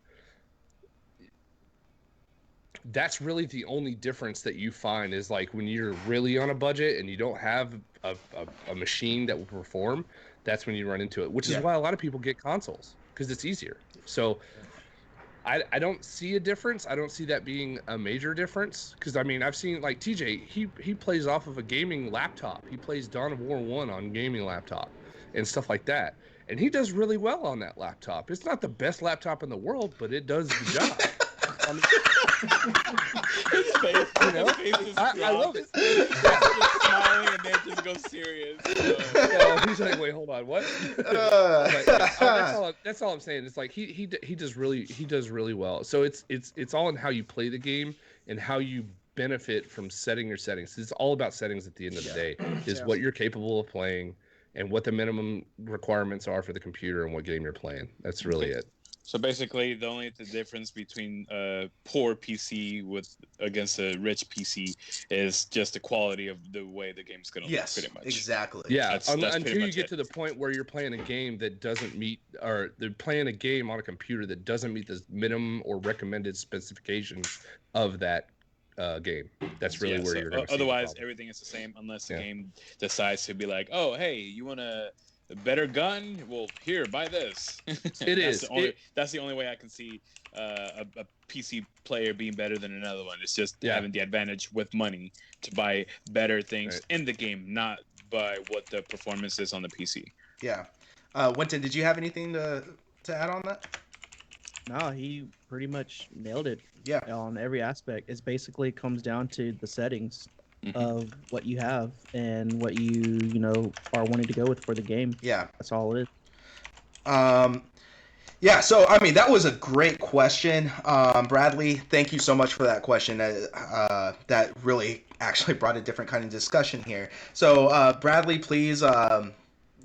That's really the only difference that you find is like when you're really on a budget and you don't have a machine that will perform, that's when you run into it, which is why a lot of people get consoles, because it's easier. So I don't see a difference. I don't see that being a major difference, because I mean, I've seen like TJ, he plays off of a gaming laptop. He plays Dawn of War 1 on gaming laptop and stuff like that, and he does really well on that laptop. It's not the best laptop in the world, but it does the job. I mean, I love it. Just smiling and then just go serious. He's like, wait, hold on, what? That's all I'm saying. It's like he does really well. So it's all in how you play the game and how you benefit from setting your settings. It's all about settings at the end of the day. Is what you're capable of playing and what the minimum requirements are for the computer and what game you're playing. That's really it. So basically, the difference between a poor PC against a rich PC is just the quality of the way the game's going to look, pretty much. Exactly. Yeah, that's until you get to the point where you're playing a game that doesn't meet, or they're playing a game on a computer that doesn't meet the minimum or recommended specifications of that game. That's really where you're going to otherwise, everything is the same unless the game decides to be like, oh, hey, you want to better gun. Well, here, buy this. It is. That's the only way I can see a PC player being better than another one. It's just having the advantage with money to buy better things in the game, not by what the performance is on the PC. Yeah. Winton, did you have anything to add on that? No, he pretty much nailed it. Yeah. On every aspect. It basically comes down to the settings of what you have and what you know are wanting to go with for the game. Yeah. That's all it is. Yeah, so I mean that was a great question, Bradley. Thank you so much for that question. That really actually brought a different kind of discussion here. So Bradley, please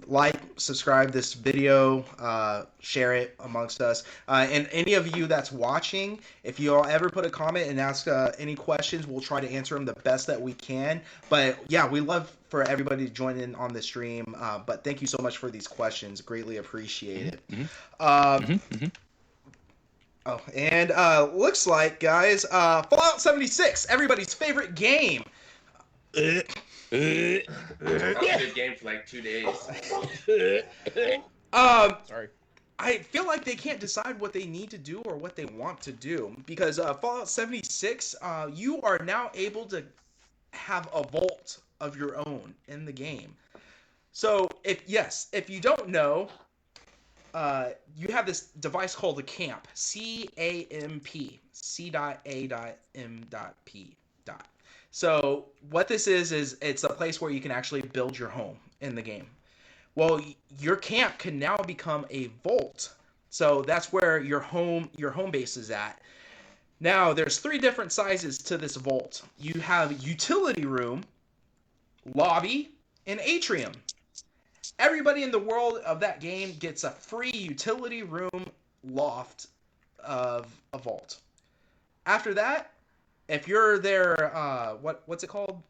like, subscribe this video, share it amongst us, and any of you that's watching, if you all ever put a comment and ask any questions, we'll try to answer them the best that we can. But yeah, we love for everybody to join in on the stream, but thank you so much for these questions, greatly appreciate it. Oh, and looks like, guys, Fallout 76, everybody's favorite game. That was a good game for like 2 days. Sorry. I feel like they can't decide what they need to do or what they want to do because Fallout 76, you are now able to have a vault of your own in the game. So if you don't know, you have this device called a camp, C-A-M-P, C.A.M.P. So what this is it's a place where you can actually build your home in the game. Well, your camp can now become a vault. So that's where your home base is at. Now, there's 3 different sizes to this vault. You have utility room, lobby, and atrium. Everybody in the world of that game gets a free utility room loft of a vault. After that, if you're there, what's it called?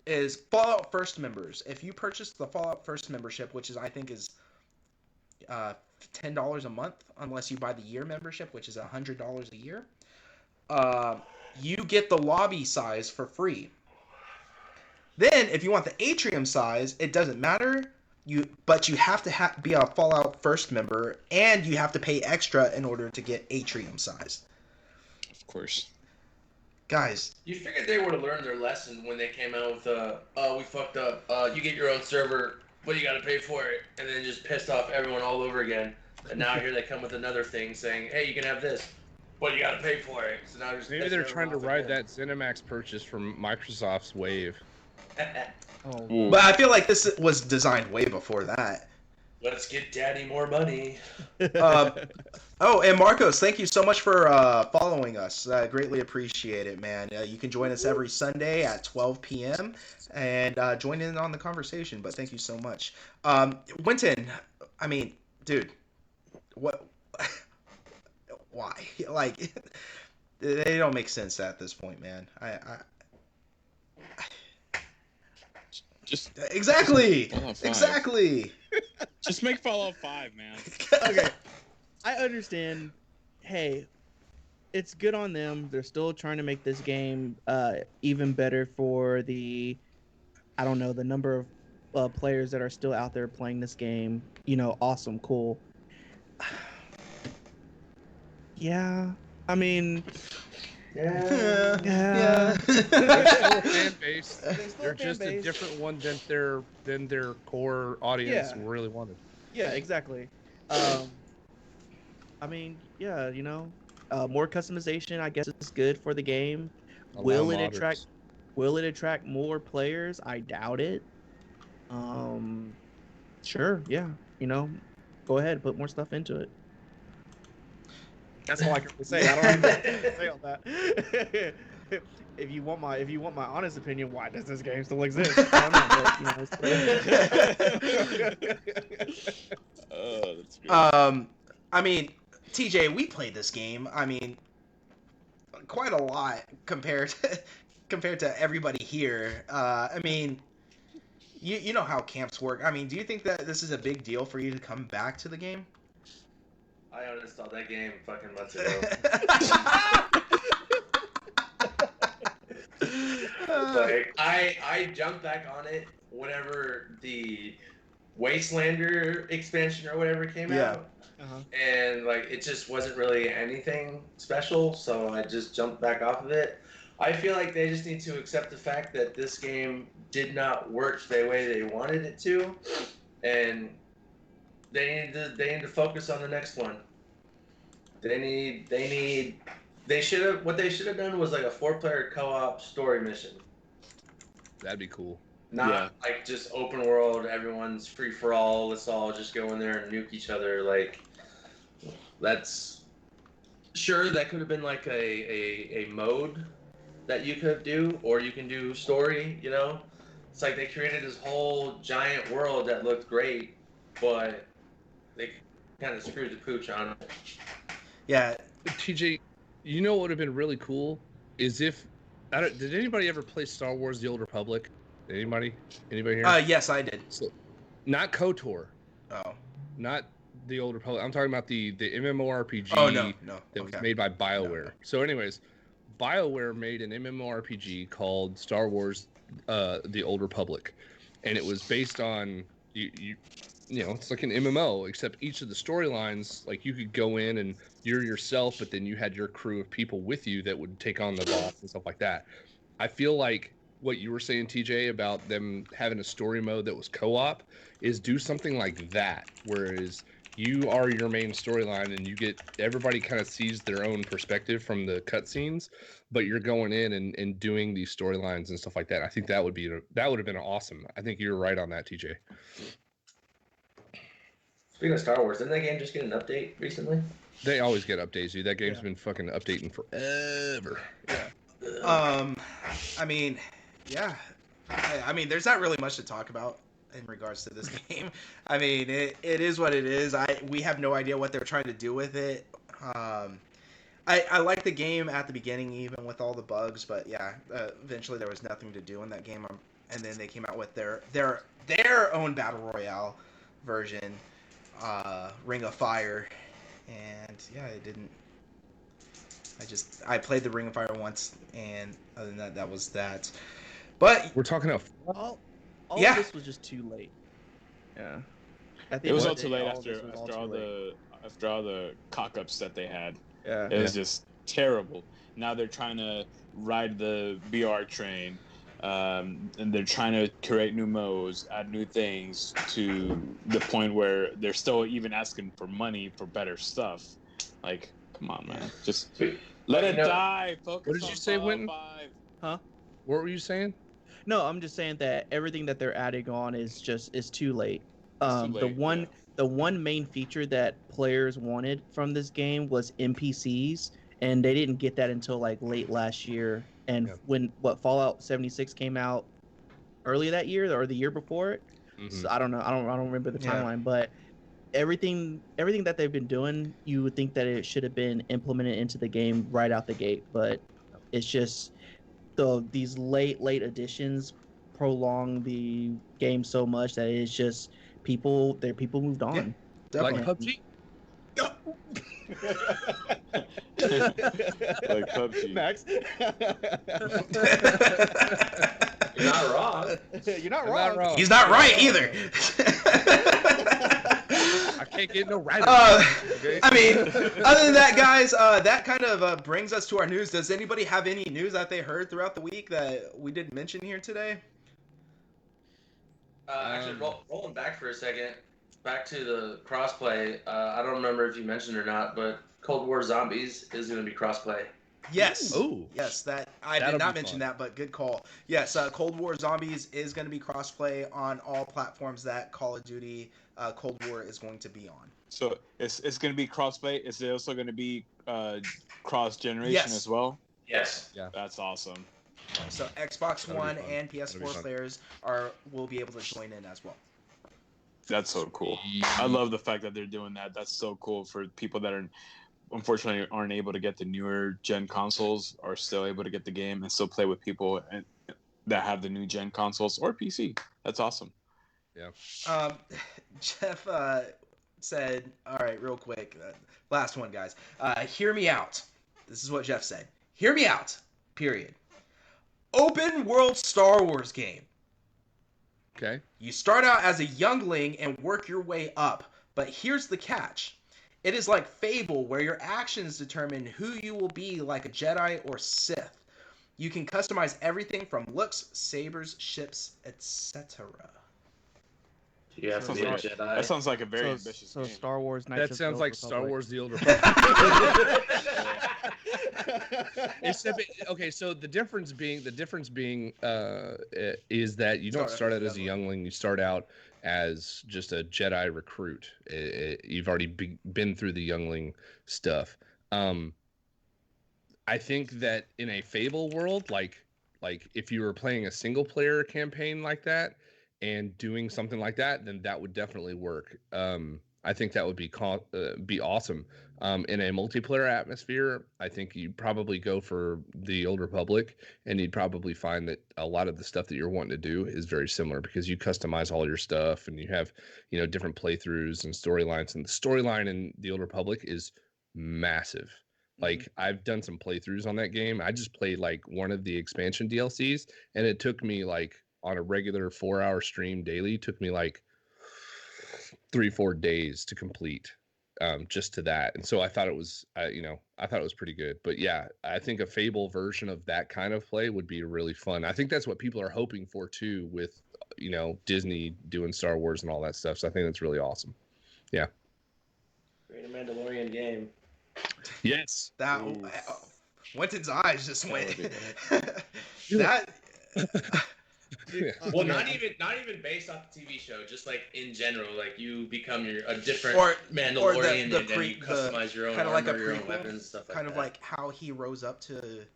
Is Fallout First members. If you purchase the Fallout First membership, which is I think is $10 a month, unless you buy the year membership, which is $100 a year, you get the lobby size for free. Then, if you want the atrium size, it doesn't matter. But you have to be a Fallout First member, and you have to pay extra in order to get atrium size. Of course. Guys, you figured they would have learned their lesson when they came out with we fucked up, you get your own server, but you gotta pay for it, and then just pissed off everyone all over again. And now here they come with another thing saying, hey, you can have this, but you gotta pay for it. So now just maybe they're trying to ride that ZeniMax purchase from Microsoft's wave. But I feel like this was designed way before that. Let's get daddy more money. Oh, and Marcos, thank you so much for following us. I greatly appreciate it, man. You can join us every Sunday at 12 p.m. and join in on the conversation, but thank you so much. Winton, I mean, dude, what? Why? Like, they don't make sense at this point, man. Just exactly. Just make Fallout 5, man. Okay, I understand. Hey, it's good on them. They're still trying to make this game even better for the, I don't know, the number of players that are still out there playing this game. You know, awesome, cool. Yeah, I mean. Yeah. They're still fan base. They're just fan a base. different one than their core audience really wanted. Yeah, exactly. I mean, yeah, you know, more customization, I guess, is good for the game. Will it attract more players? I doubt it. Sure, yeah, you know, go ahead, put more stuff into it. That's all I can really say. I don't have anything to say on that. If you want my honest opinion, why does this game still exist? I don't know, but, Oh, that's great. I mean, TJ, we played this game. I mean, quite a lot compared to everybody here. I mean, you know how camps work. I mean, do you think that this is a big deal for you to come back to the game? I uninstalled that game fucking months ago. Like I jumped back on it whenever the Wastelander expansion or whatever came Yeah. out. Uh-huh. And like it just wasn't really anything special, so I just jumped back off of it. I feel like they just need to accept the fact that this game did not work the way they wanted it to, and they need to focus on the next one. They should have what they should have done was like a 4-player co-op story mission. That'd be cool. Not like just open world, everyone's free for all, let's all just go in there and nuke each other. Like, that's sure that could have been like a mode that you could do, or you can do story, you know? It's like they created this whole giant world that looked great, but they kind of screwed the pooch on it. Yeah. TJ, you know what would have been really cool is if did anybody ever play Star Wars: The Old Republic? Anybody here? Yes, I did. So, not KOTOR, Oh. not the Old Republic. I'm talking about the MMORPG Oh no. that was Okay. made by BioWare. No. So, anyways, BioWare made an MMORPG called Star Wars: The Old Republic, and it was based on you know, it's like an MMO, except each of the storylines, like you could go in and you're yourself, but then you had your crew of people with you that would take on the boss and stuff like that. I feel like what you were saying, TJ, about them having a story mode that was co-op is do something like that, whereas you are your main storyline and you get everybody kind of sees their own perspective from the cutscenes, but you're going in and doing these storylines and stuff like that. I think that would have been awesome. I think you're right on that, TJ. Speaking of Star Wars, didn't that game just get an update recently? They always get updates, dude. That game's been fucking updating forever. I mean, yeah. I mean, there's not really much to talk about in regards to this game. I mean, it is what it is. We have no idea what they're trying to do with it. I like the game at the beginning, even with all the bugs, but yeah, eventually there was nothing to do in that game, and then they came out with their own battle royale version, Ring of Fire, and yeah, it didn't. I played the Ring of Fire once, and other than that, that was that. But We're talking about All Yeah. of this was just too late. Yeah. At the It was end all of the too day, late all of this was after too all late. the cock ups that they had. Yeah. It was just terrible. Now they're trying to ride the BR train, and they're trying to create new modes, add new things to the point where they're still even asking for money for better stuff. Like, come on, man, just let it die. Focus What did on you say, Fallout Winton? 5. what were you saying? No, I'm just saying that everything that they're adding on is too late. It's too late, The one main feature that players wanted from this game was NPCs, and they didn't get that until like late last year. And Yeah. when Fallout 76 came out early that year or the year before it, so I don't know. I don't remember the Yeah. timeline, but everything that they've been doing, you would think that it should have been implemented into the game right out the gate, but it's just these late additions prolong the game so much that it's just people moved on. Like definitely. PUBG? Like PUBG. Max. You're not wrong. You're not I'm wrong. not wrong. He's not right either. I can't get no right. Okay? I mean, other than that, guys, that kind of brings us to our news. Does anybody have any news that they heard throughout the week that we didn't mention here today? Actually, rolling back for a second, back to the crossplay. I don't remember if you mentioned or not, but Cold War Zombies is going to be crossplay. Yes. Ooh. Yes, that I That'll did not be mention fun. that, but good call. Yes, Cold War Zombies is going to be crossplay on all platforms that Call of Duty Cold War is going to be on. So it's going to be crossplay. Is it also going to be cross generation Yes. as well? Yes. That's awesome. So Xbox That'll be One fun. and That'll be PS4 fun. players will be able to join in as well. That's so cool. I love the fact that they're doing that. That's so cool for people that are unfortunately aren't able to get the newer gen consoles, are still able to get the game and still play with people that have the new gen consoles or PC. That's awesome. Jeff said, all right, real quick, last one, guys. Hear me out. This is what Jeff said. Hear me out, period. Open world Star Wars game. Okay. You start out as a youngling and work your way up, but here's the catch. It is like Fable, where your actions determine who you will be, like a Jedi or Sith. You can customize everything from looks, sabers, ships, etc. You have to be a Jedi. That sounds like a very ambitious So game. Star Wars Knights That of sounds the like Old Star Republic. Wars: The Old Republic. Okay, so the difference being is that you don't start out as a youngling. You start out as just a Jedi recruit. You've already been through the youngling stuff. I think that in a Fable world, like if you were playing a single player campaign like that and doing something like that, then that would definitely work. I think that would be awesome. In a multiplayer atmosphere, I think you'd probably go for the Old Republic, and you'd probably find that a lot of the stuff that you're wanting to do is very similar because you customize all your stuff and you have, different playthroughs and storylines. And the storyline in the Old Republic is massive. Like I've done some playthroughs on that game. I just played like one of the expansion DLCs, and it took me like on a regular 4-hour stream daily, took me like 3-4 days to complete. Just to that. And so I thought it was, I thought it was pretty good. But yeah, I think a Fable version of that kind of play would be really fun. I think that's what people are hoping for too, with, Disney doing Star Wars and all that stuff. So I think that's really awesome. Yeah. Great Mandalorian game. Yes. That Winton's eyes just went. That. Well, not even based off the TV show, just like in general, like you become a different Mandalorian, or and then you customize your own kind of armor, like a your own prequel, weapons, stuff like kind that. of like how he rose up to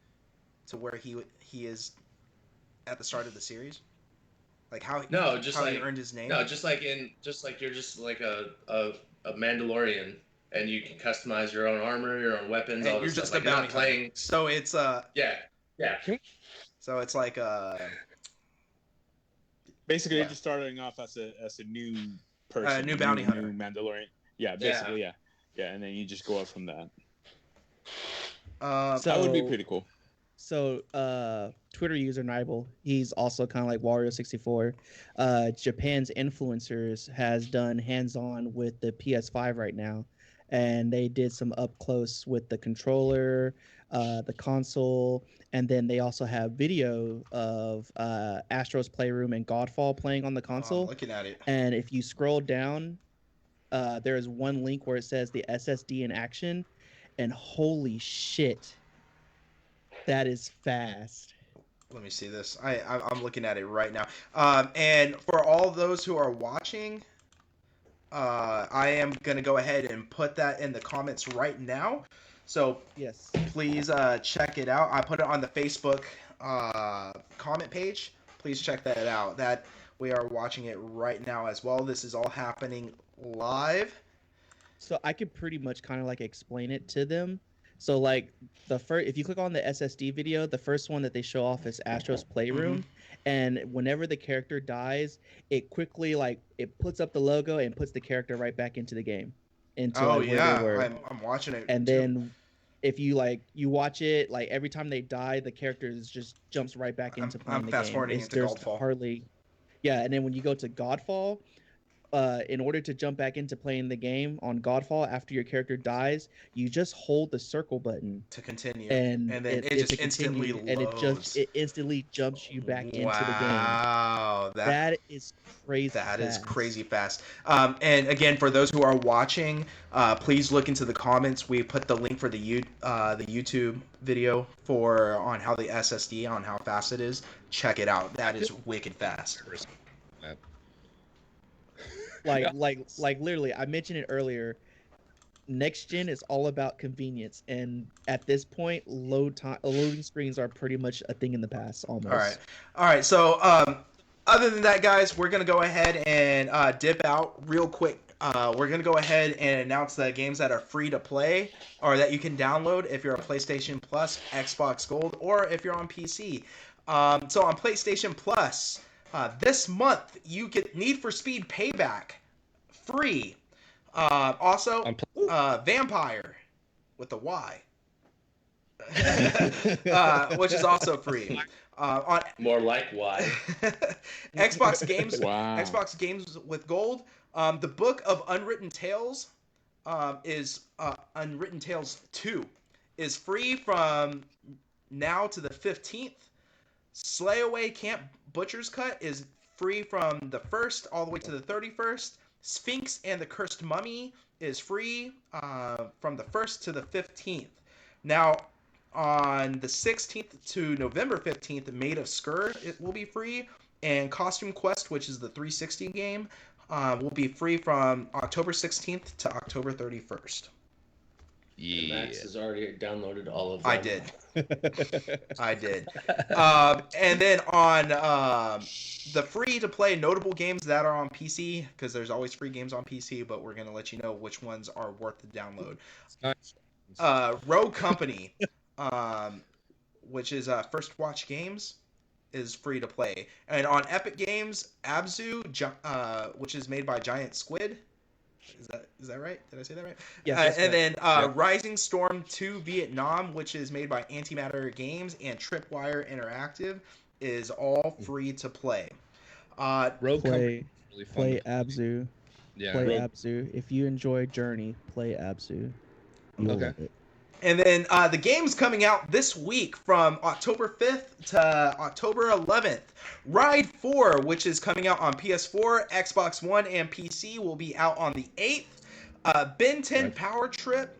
where he is at the start of the series, like how he earned his name. No, just like you're just like a Mandalorian, and you can customize your own armor, your own weapons. And all you're this just stuff. a Like, bounty hunter. So it's yeah. So it's like basically, you're just starting off as a new person, new bounty hunter, new Mandalorian. Yeah, basically, yeah, and then you just go up from that. So that would be pretty cool. So, Twitter user Nibel, he's also kind of like Wario64. Japan's influencers has done hands-on with the PS5 right now, and they did some up close with the controller, the console, and then they also have video of Astro's Playroom and Godfall playing on the console. I'm looking at it. And if you scroll down, there is one link where it says the SSD in action, and holy shit, that is fast. Let me see this. I'm looking at it right now. And for all those who are watching, I am gonna go ahead and put that in the comments right now. So yes, please check it out. I put it on the Facebook comment page. Please check that out. That we are watching it right now as well. This is all happening live. So I could pretty much kind of like explain it to them. So like if you click on the SSD video, the first one that they show off is Astro's Playroom. And whenever the character dies, it quickly it puts up the logo and puts the character right back into the game. Where they were. I'm watching it. And then if you watch it, like every time they die, the character just jumps right back into playing the game. I'm fast forwarding into Godfall. And then when you go to Godfall, in order to jump back into playing the game on Godfall after your character dies, you just hold the circle button to continue, and then it just instantly loads. And it instantly jumps you back into the game. Wow, that is crazy. That is crazy fast. And again, for those who are watching, please look into the comments. We put the link for the YouTube video on how the SSD, on how fast it is. Check it out. That is wicked fast. Like literally, I mentioned it earlier. Next gen is all about convenience, and at this point, loading screens are pretty much a thing in the past almost. All right. So, other than that, guys, we're gonna go ahead and dip out real quick. We're gonna go ahead and announce the games that are free to play or that you can download if you're a PlayStation Plus, Xbox Gold, or if you're on PC. So on PlayStation Plus. This month, you get Need for Speed Payback free. Also, Vampire with the Y, which is also free. On More like why? Xbox games, Wow. Xbox games with gold. The Book of Unwritten Tales is Unwritten Tales 2 is free from now to the 15th. Slayaway Camp Butcher's Cut is free from the 1st all the way to the 31st. Sphinx and the Cursed Mummy is free from the 1st to the 15th. Now, on the 16th to November 15th, Maid of Skur it will be free, and Costume Quest, which is the 360 game, will be free from October 16th to October 31st. And Yeah. Max has already downloaded all of them. I did. I did. And then on the free-to-play notable games that are on PC, because there's always free games on PC, but we're going to let you know which ones are worth the download. Nice. Rogue Company, which is First Watch Games, is free to play. And on Epic Games, Abzu, which is made by Giant Squid. Is that right? Did I say that right? Yes, And then Yep. Rising Storm 2 Vietnam, which is made by Antimatter Games and Tripwire Interactive, is all free to play. Rogue Company Play, is really fun. play Abzu. Yeah. Play Rogue- Abzu. If you enjoy Journey, play Abzu. You'll Okay. love it. And then the game's coming out this week from October 5th to October 11th. Ride 4, which is coming out on PS4, Xbox One, and PC, will be out on the 8th. Ben 10 Right. Power Trip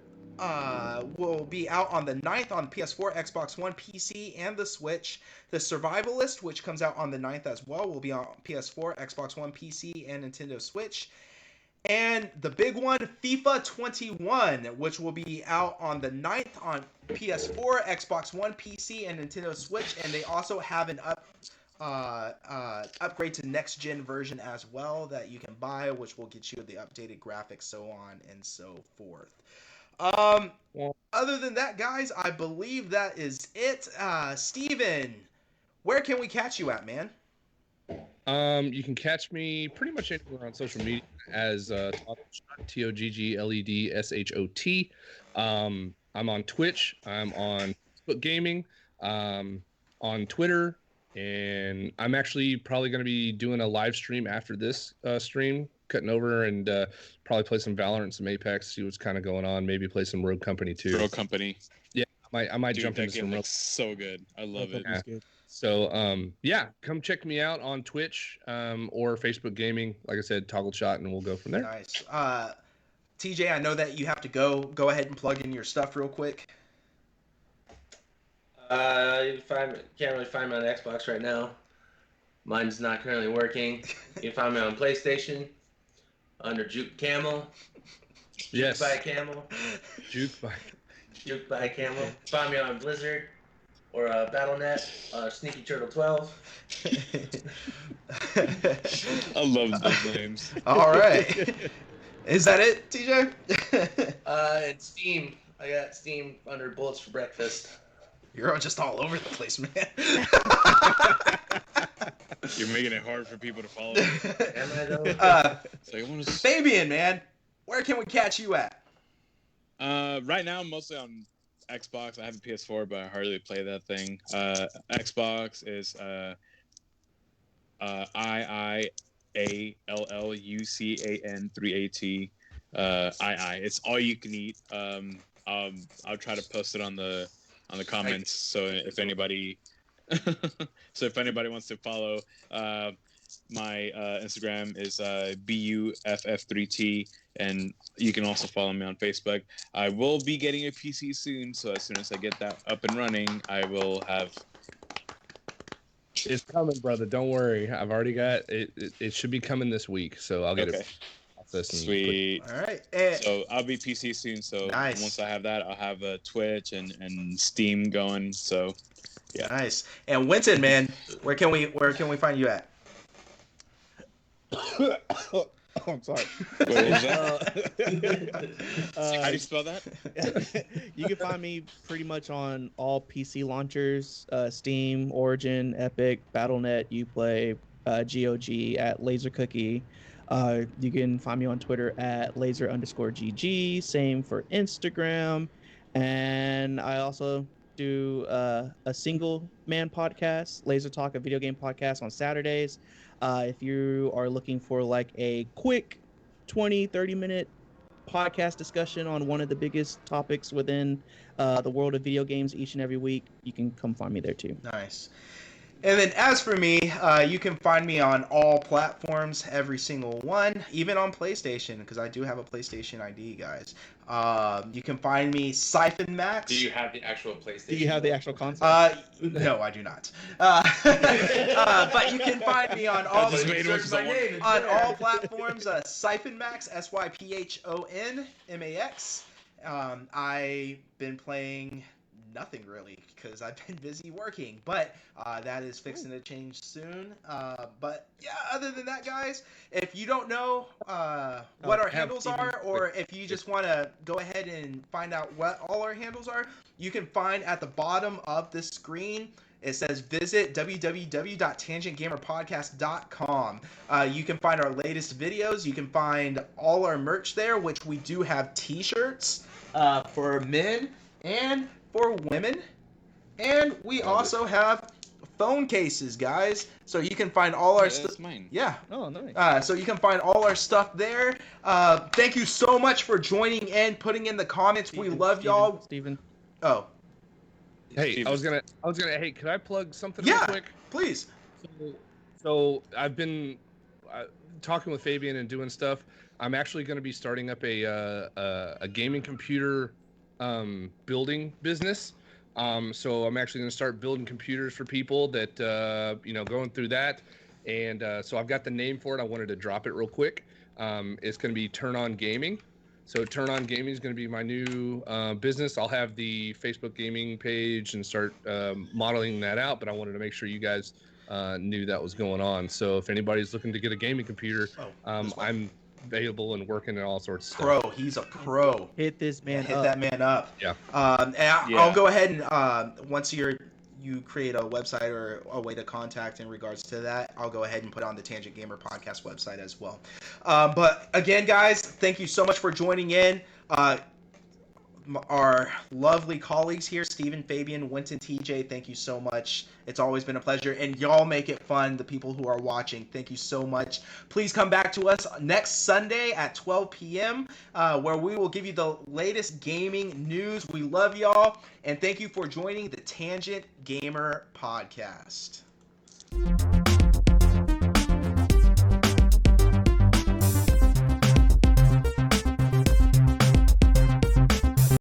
will be out on the 9th on PS4, Xbox One, PC, and the Switch. The Survivalist, which comes out on the 9th as well, will be on PS4, Xbox One, PC, and Nintendo Switch. And the big one, FIFA 21, which will be out on the 9th on PS4, Xbox One, PC, and Nintendo Switch. And they also have an upgrade to next gen version as well that you can buy, which will get you the updated graphics, so on and so forth. Other than that, guys, I believe that is it. Steven, where can we catch you at, man? You can catch me pretty much anywhere on social media as Toggledshot, TOGGLEDSHOT. I'm on Twitch. I'm on Facebook Gaming. On Twitter, and I'm actually probably going to be doing a live stream after this stream, cutting over and probably play some Valorant, some Apex, see what's kind of going on. Maybe play some Rogue Company too. Rogue Company. I might Dude, jump that into game some Rogue. looks so good. I love it. Yeah. So yeah, come check me out on Twitch or Facebook Gaming. Like I said, Toggledshot, and we'll go from there. Nice. TJ, I know that you have to go. Go ahead and plug in your stuff real quick. You can't really find me on Xbox right now. Mine's not currently working. You can find me on PlayStation under Juke Camel. Yes, By Camel. Juke by. Juke by Camel. Find me on Blizzard or Battle.net. Sneaky Turtle 12. I love those names. All right. Is that it, TJ? And Steam. I got Steam under Bullets for Breakfast. You're just all over the place, man. You're making it hard for people to follow. Am I though? So I want to. Fabian, man, where can we catch you at? Right now, I'm mostly on Xbox. I have a PS4, but I hardly play that thing. Xbox is IIALLUCAN3AT. II. It's all you can eat. I'll try to post it on the comments. So if anybody wants to follow, my Instagram is BUFF3T, and you can also follow me on Facebook. I will be getting a PC soon, so as soon as I get that up and running, I will have. It's coming, brother. Don't worry. I've already got it. It should be coming this week, so I'll get Okay. it. Processed and Sweet. All right. And, So I'll be PC soon. So Nice. once I have that, I'll have Twitch and Steam going. So yeah. nice. And Winton, man, where can we find you at? I'm sorry. What was that? How do you spell that? You can find me pretty much on all PC launchers: Steam, Origin, Epic, Battle.net, Uplay, GOG at Laser Cookie. You can find me on Twitter at laser_GG. Same for Instagram, and I also do a single man podcast, Laser Talk, a video game podcast on Saturdays. If you are looking for like a quick 20-30 minute podcast discussion on one of the biggest topics within the world of video games each and every week, you can come find me there too. Nice. And then as for me, you can find me on all platforms, every single one, even on PlayStation, because I do have a PlayStation ID, guys. You can find me Siphon Max. Do you have the actual PlayStation? Do you have the actual console? No, I do not. But you can find me on all Just made Search my name. It's on there. all platforms. Siphon Max, SYPHONMAX. I've been playing nothing really because I've been busy working, but that is fixing to change soon. But yeah, other than that, guys, if you don't know what our handles are, or if you just want to go ahead and find out what all our handles are, you can find at the bottom of the screen. It says visit www.tangentgamerpodcast.com. You can find our latest videos. You can find all our merch there, which we do have t-shirts for men and for women. And we also have phone cases, guys. So you can find all our stuff. Mine. Yeah. Oh, nice. So you can find all our stuff there. Thank you so much for joining in, putting in the comments. We love y'all. Steven. Oh, Hey, I was gonna. Hey, could I plug something yeah, real quick? please. So I've been talking with Fabian and doing stuff. I'm actually going to be starting up a gaming computer building business. So I'm actually going to start building computers for people that going through that. And so I've got the name for it. I wanted to drop it real quick. It's going to be Turn On Gaming. So Turn On Gaming is going to be my new business. I'll have the Facebook gaming page and start modeling that out. But I wanted to make sure you guys knew that was going on. So if anybody's looking to get a gaming computer, I'm available and working and all sorts of stuff. Pro. He's a pro. Hit this man Hit up. that man up. Yeah. And I'll go ahead and once you create a website or a way to contact in regards to that, I'll go ahead and put it on the Tangent Gamer Podcast website as well. But again, guys, thank you so much for joining in. Our lovely colleagues here, Steven, Fabian, Winton, TJ, thank you so much. It's always been a pleasure, and y'all make it fun, the people who are watching. Thank you so much. Please come back to us next Sunday at 12 p.m., where we will give you the latest gaming news. We love y'all, and thank you for joining the Tangent Gamer Podcast.